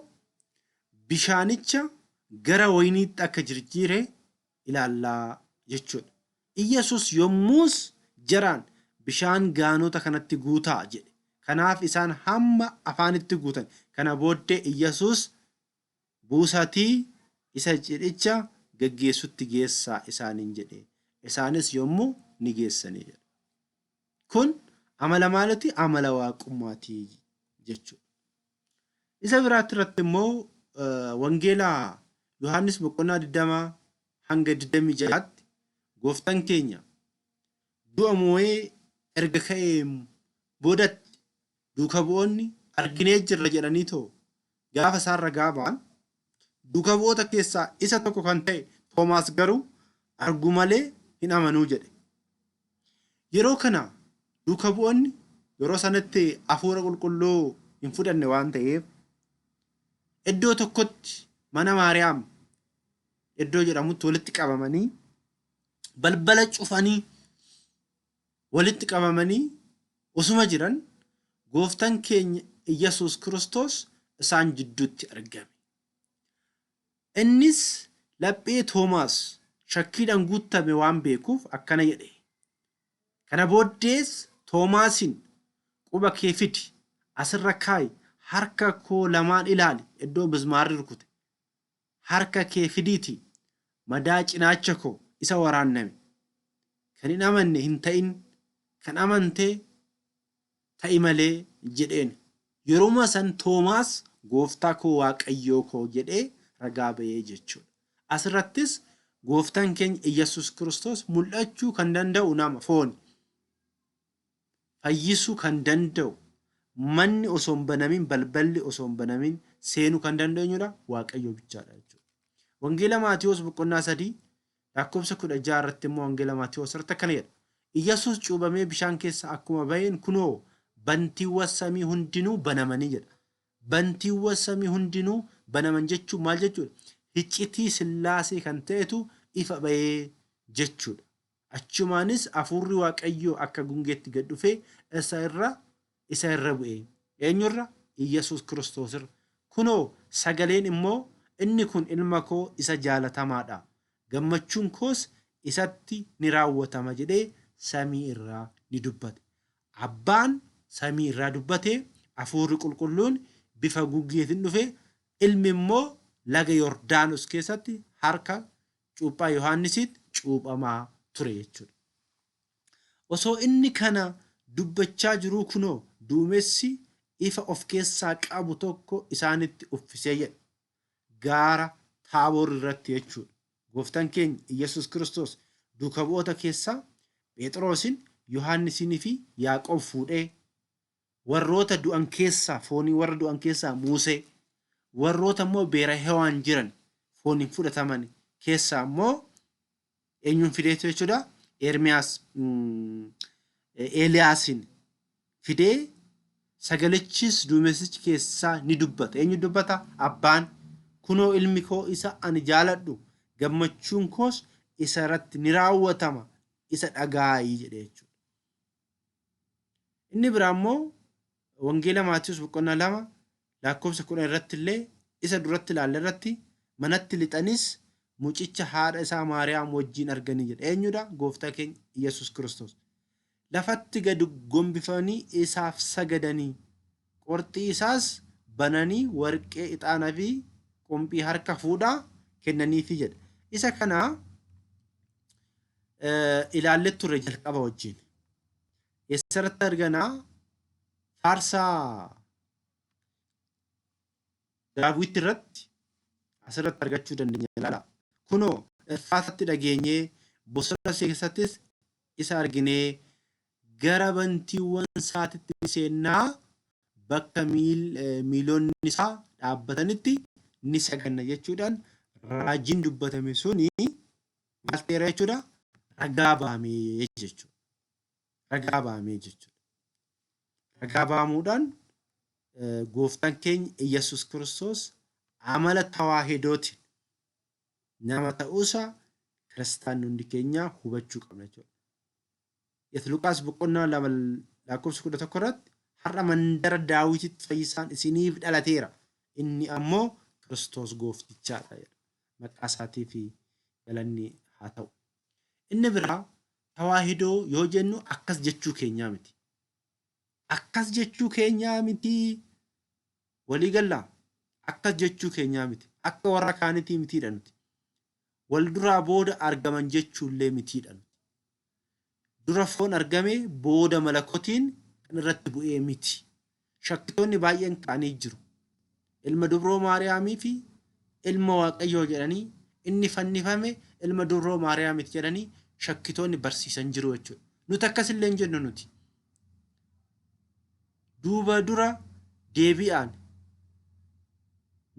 bishaanicha gara wayiniitti akka jijjiire ilaallaa jechuudha. Iyyasuus yommus jaraan bishaan gaanota kanatti guutaa jedhe. Kanaaf isaan hamma afaanitti guutan. Kana booddee Iyyasuus buusatii isa cidhicha gaggeessutti geessaa isaaniin jedhe. Isaanis yommuu ni geessanii jedha. Kun amala maaliti? Amala waaqummaati jechuudha. Isa biraatti irratti immoo Wangeela Yohaannis boqonnaa 20-26 gooftaan keenya du'a moo'ee erga ka'ee boodatti duuka bu'oonni arginee jirra jedhanii gaafa isaan ragaa ba'an duuka bu'oota keessaa isa tokko kan ta'e Toomaas garuu argu malee hin amanuu jedhe. Yeroo kana duuka bu'oonni yeroo sanatti hafuura qulqulluu hin fudhanne waan ta'eef iddoo tokkotti mana Maariyaam iddoo jedhamutti walitti qabamanii balbala cufanii walitti qabamanii osuma jiran gooftaan keenya Iyyasuus Kiristoos isaan jidduutti argame. Innis laphee Toomaas shakkiidhaan guutame waan beekuuf akkana jedhe. Kana booddees Toomaasiin quba kee fidi asirra kaayi harka koo lamaan ilaali iddoo mismaarri rukute. Harka kee fidiiti madaa cinaacha koo isa waraanname. Kan hin amanne hin ta'in kan amante ta'i malee jedheen. Yeroo san Toomaas gooftaa koo waaqayyoo koo jedhee ragaa ba'ee jechuudha. Asirrattis gooftaan keenya Iyyasuus Kiristoos mul'achuu kan danda'u nama foon fayyisuu kan danda'u manni osoo hin banamin balballi osoo hin banamin seenuu kan dandeenyudha waaqayyo bichaadha jechuudha. Wangeela Maatiyoos boqonnaa 3 lakkoofsa 16 irratti immoo wangeela Maatiyoos irratti akkana jedha. Iyyasuus cuubamee bishaan keessa akkuma ba'een kunoo bantiiwwan samii hundinuu banamanii jedha. Bantiiwwan samii hundinuu banaman jechuun maal jechuudha? Iccitii Sillaasee kan ta'etu ifa ba'ee jechuudha. Achumaanis hafuurri waaqayyoo akka gungeetti gad dhufee isa irra bu'e. Eenyurra? Iyyasuus Kiristoos irra. Kunoo sagaleen immoo inni kun ilma koo isa jaalatamaadha. Gammachuun koos isatti ni raawwatama jedhee samii irraa ni dubbate. Abbaan samii irraa dubbate, hafuurri qulqulluun bifa guggeetiin dhufe, ilmi immoo laga Yordaanos keessatti harka cuuphaa Yohaannisitti cuuphamaa ture jechuudha. Osoo inni kana dubbachaa jiruu kunoo duumessi ifa of keessaa qabu tokko isaanitti uffisee jedha. Gaara Taaboor irratti jechuudha. Gooftaan keenya Iyyasuus Kiristoos duuka bu'oota keessaa Phexrosin, Yohaannisinii fi Yaaqoob fuudhee warroota du'an keessaa foonii warra du'an keessaa Muusee, warroota immoo beera hewaan jiran fooniin fudhataman keessaa immoo eenyuun fideetu jechuudha? Ermiyaas Eeliyaasin fidee sagalichis duumessichi keessaa ni dubbata. Eenyu dubbata? Abbaan kunoo ilmi koo isa ani jaaladhu gammachuun koos isa irratti ni raawwatama isa dhagaayii jedhe jechuudha. Inni biraa immoo wangeela Maatiyoos boqonnaa 2 lakkoofsa 10 irratti illee isa duratti ilaalle irratti manatti lixanis mucicha haadha isaa Maariyaam wajjin arganii jedha. Eenyudha? Gooftaa keenya Iyyasuus Kiristoos. Lafatti gad gombifanii isaaf sagadanii qorxii isaas bananii warqee ixaanaa fi qompii harka fuudhaa kennaniifi jedha. Isa kana ilaallee turre jalqaba wajjin. Eessarratti arganaa? Faarsaa Daawit irratti asirratti argachuu dandeenya ilaala. Kunoo Effaatatti dhageenyee bosona keessattis isa arginee gara bantiiwwan isaatitti seennaa bakka miilonni isaa dhaabbatanitti ni saganna jechuudhaan raajiin dubbatame suni maal ta'eera jechuudha? Ragaa bahamee jechuudha. Ragaa bahamee jechuudha. Ragaa bahamuudhaan gooftaan keenya Iyyasuus Kiristoos amala tawaahidootiin nama ta'uusaa kiristaanni hundi keenya hubachuu qabna jechuudha. Luqaas boqonnaa 2 lakkoofsa 11 irratti har'a mandara Daawititti fayyisaan isiniif dhalateera. Inni ammoo Kiristoos gooftichaadha jedha. Maqaa isaatii fi galanni haa ta'u. Inni biraa tawaahidoo yoo jennu akkas jechuu keenyaa miti. Akkas jechuu keenyaa miti. Walii gallaa akkas jechuu keenyaa miti. Akka warra kaanitii mitiidha nuti. Wal duraa booda argaman jechuullee mitiidha nuti. Dura foon argame booda malakotiin kan irratti bu'ee miti. Shakkitoonni baay'een ka'anii jiru. Ilma dubroo Maariyaamii fi ilma Waaqayyoo jedhanii inni fannifame ilma dubroo Maariyaamiti jedhanii shakkitoonni barsiisan jiru jechuudha. Nuti akkasillee hin jennu nuti. Duuba dura deebi'aan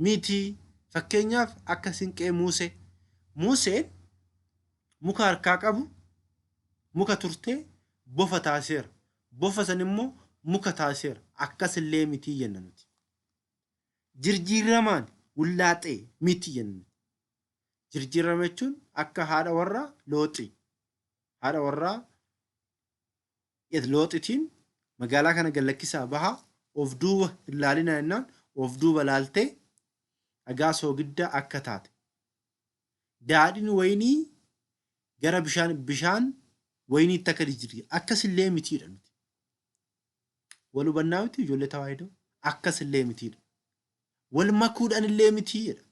miti Fakkeenyaaf akka sinqee Musee. Museen muka harkaa qabu muka turtee bofa taaseera. Bofa san immoo muka taaseera. Akkasillee mitii jenna nuti. Jirjiiramaan wullaaxee miti jenna. Jirjiirama jechuun akka haadha warraa Looxii. Haadha warraa Looxitiin magaalaa kana gallakkisaa bahaa of duuba ilaalina jennaan of duuba laaltee dhagaa soogiddaa akka taate. Daadhiin waynii gara bishaan wayniitti akka jijjiirti. Akkasillee mitiidha nuti. Wal hubannaa miti ijoollee tawaahidoo akkasillee mitiidha. Wal makuudhaan illee mitiidha.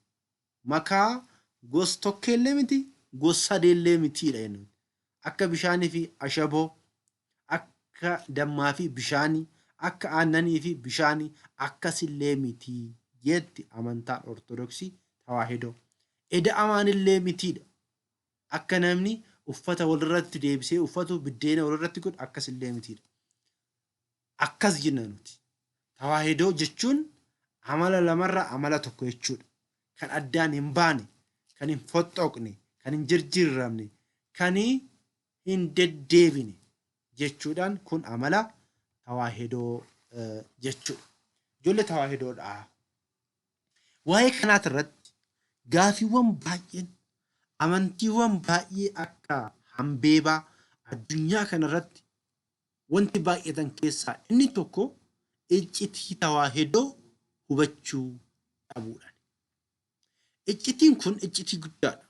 Makaa gos tokkellee miti gos sadeellee mitiidha jennuun. Akka bishaanii fi ashaboo, akka dammaa fi bishaanii, akka aannanii fi bishaanii akkasillee mitii jetti amantaan ortodoksii tawaahidoo. Eda'amaan illee mitiidha. Akka namni uffata walirratti deebisee uffatu biddeena walirratti godhu akkasillee mitiidha. Akkas jenna nuti. Tawaahidoo jechuun amala lamarraa amala tokko jechuudha. Kan addaan hin baane, kan hin foxxoqne, kan hin jirjiiramne, kan hin deddeebine jechuudhaan kun amala tawaahidoo jechuudha. Ijoollee tawaahidoodha. Waa'ee kanaat irratti gaafiiwwan baay'een amantiiwwan baay'ee akka hambeebaa addunyaa kanarratti wanti baay'atan keessaa inni tokko iccitii tawaahidoo hubachuu dhabuudhaan. Iccitiin kun iccitii guddaadha.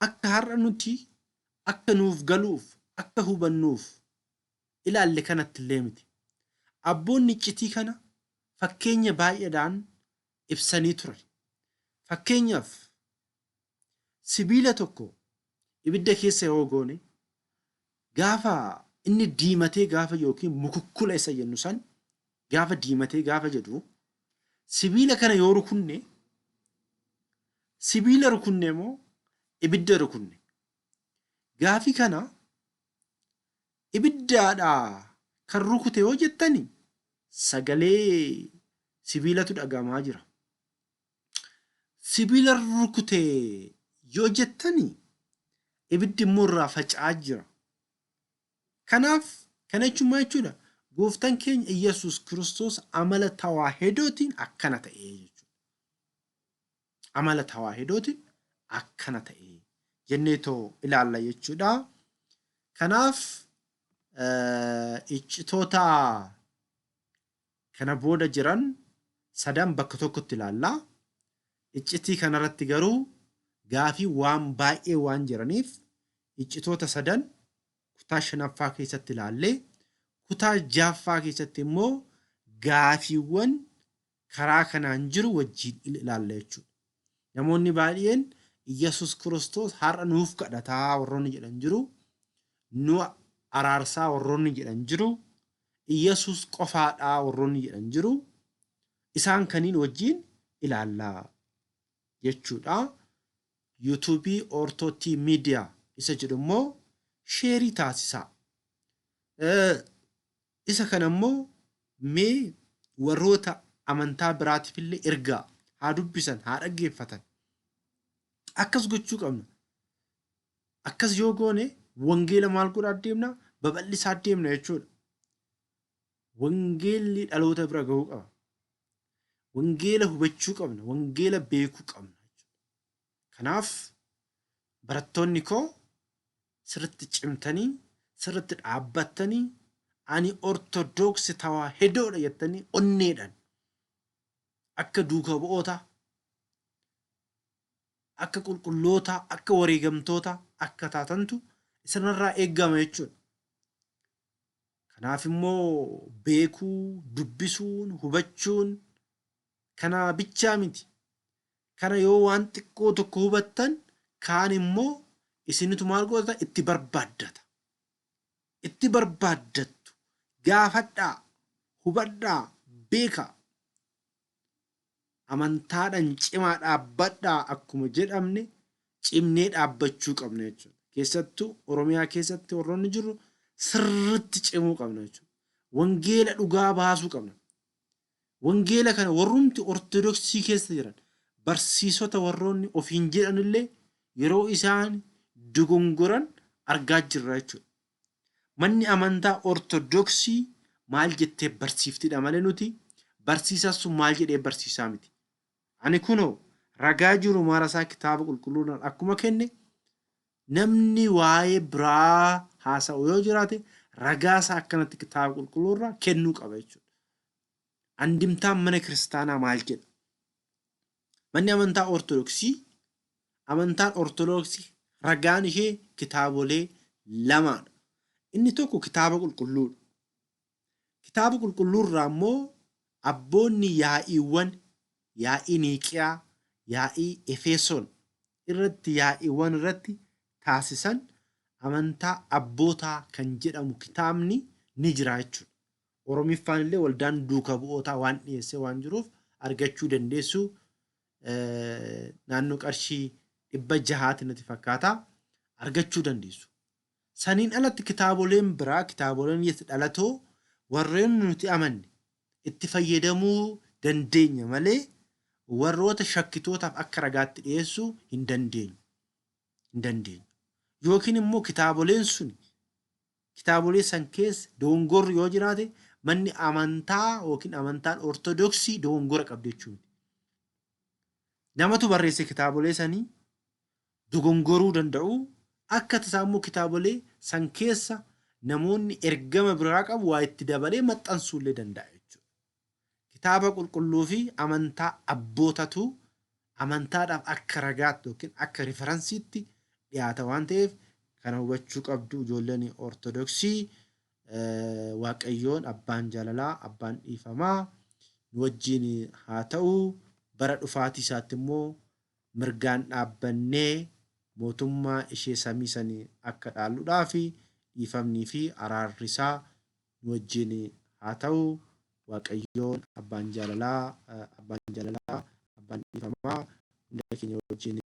Akka har'a nuti akka nuuf galuuf akka hubannuuf ilaalle kanatti illee miti. Abboonni iccitii kana fakkeenya baay'eedhaan ibsanii turan. Fakkeenyaaf sibiila tokko ibidda keessa yoo goone gaafa inni diimatee gaafa yookiin mukukkula isa jennu san gaafa diimatee gaafa jedhu sibiila kana yoo rukunne sibiila rukunne moo ibidda rukunne gaafi kana ibiddaadhaa kan rukute yoo jettani sagalee sibiilatu dhagahamaa jira. Sibiila rukute yoo jettani ibiddi immoo irraa faca'aa jira. Kanaaf kana jechuun maal jechuudha? Gooftaan keenya Iyyasuus Kiristoos amala tawaahidootiin akkana ta'ee jechuudha. Amala tawaahidootiin akkana ta'ee jenneetoo ilaalla jechuudha. Kanaaf iccitoota kana booda jiran sadan bakka tokkotti ilaallaa. Iccitii kanarratti garuu gaafii waan baay'ee waan jiraniif iccitoota sadan kutaa shanaffaa keessatti ilaallee kutaa jaaffaa keessatti immoo gaafiiwwan karaa kanaan jiru wajjin ilaalla jechuudha. Namoonni baay'een Iyyasuus Kiristoos har'a nuuf kadhataa warroonni jedhan jiru. Nu araarsaa warroonni jedhan jiru. Iyyasuus qofaadhaa warroonni jedhan jiru. Isaan kaniin wajjin ilaallaa jechuudha. yuutuubii ortootii miidiyaa isa jedhu immoo sheerii taasisaa. Isa kana immoo mee warroota amantaa biraatiif illee ergaa haa dubbisan haa dhaggeeffatan. Akkas gochuu qabna. Akkas yoo goone wangeela maal godhaa deemna? Babal'isaa deemna jechuudha. Wangeelli dhaloota bira gahuu qaba. Wangeela hubachuu qabna. Wangeela beekuu qabna. Kanaaf barattoonni koo sirriitti cimtanii sirriitti dhaabbattanii ani ortodoksii tawaahidoodha jettanii onneedhaan akka duukaa bu'oota akka qulqulloota akka wareegamtoota akka taatantu isinirraa eeggama jechuudha. Kanaaf immoo beekuu, dubbisuun, hubachuun kana bichaa miti. Kana yoo waan xiqqoo tokko hubattan kaan immoo isinitu maal godhata itti barbaaddata. Itti barbaaddattu. Gaafadhaa, hubadhaa, beekaa. Amantaadhaan cimaa dhaabbadhaa akkuma jedhamne cimnee dhaabbachuu qabna jechuudha. Keessattuu Oromiyaa keessatti warroonni jiru sirriitti cimuu qabna jechuudha. Wangeela dhugaa baasuu qabna. Wangeela kana warrumti ortodoksii keessa jiran barsiisota warroonni ofiin jedhanillee yeroo isaan dogongoran argaa jirra jechuudha. Manni amantaa ortodoksii maal jettee barsiiftidha malee nuti barsiisaa sun maal jedhee barsiisaa miti. Ani kunoo ragaa jiru marasaa kitaaba qulqulluudhaan akkuma kenne namni waa'ee biraa haasa'u yoo jiraate ragaasaa akkanatti kitaaba qulqulluurraa kennuu qaba jechuudha. Andimtaan mana kiristaanaa maal jedha? Manni amantaa ortodoksii ragaan ishee kitaabolee lamaadha. Inni tokko kitaaba qulqulluudha. Kitaaba qulqulluurraa immoo abboonni yaa'ii Niiqiyaa, yaa'ii Efesoon yaa'iiwwan irratti taasisan amantaa abbootaa kan jedhamu kitaabni ni jira jechuudha. Oromiffaan illee waldaan duuka bu'ootaa waan dhiyeessee waan jiruuf argachuu dandeessu. Naannoo qarshii 600 natti fakkaata argachuu dandeessu. Saniin alatti kitaaboleen biraa kitaaboleen dhalatoo warreen nuti amanne itti fayyadamuu dandeenya malee warroota shakkitootaaf akka ragaatti dhiyeessuu hin dandeenyu. Yookiin immoo kitaaboleen kitaabolee san keessa dogongorri yoo jiraate manni amantaa yookiin amantaan ortodoksii dogongora qabdi jechuudha. Namatu barreesse kitaabolee sanii dogongoruu danda'u. Akka tasaa immoo kitaabolee san keessa namoonni ergama biraa qabu waa itti dabalee maxxansuu illee danda'a jechuudha. Kitaaba qulqulluu fi amantaa abbootatu amantaadhaaf akka ragaatti yookiin akka riferansiitti dhiyaata waan ta'eef kana hubachuu qabdu ijoolleen ortodoksii. Waaqayyoon abbaan jaalalaa abbaan dhiifamaa nu wajjin haa ta'u. Bara dhufaatii isaatti immoo mirgaan dhaabbannee mootummaa ishee samii sanii akka dhaalluudhaa fi dhiifamnii fi araarri isaa nu wajjin haa ta'u. Waaqayyoon abbaan jaalalaa abbaan dhiifamaa hunda keenya wajjin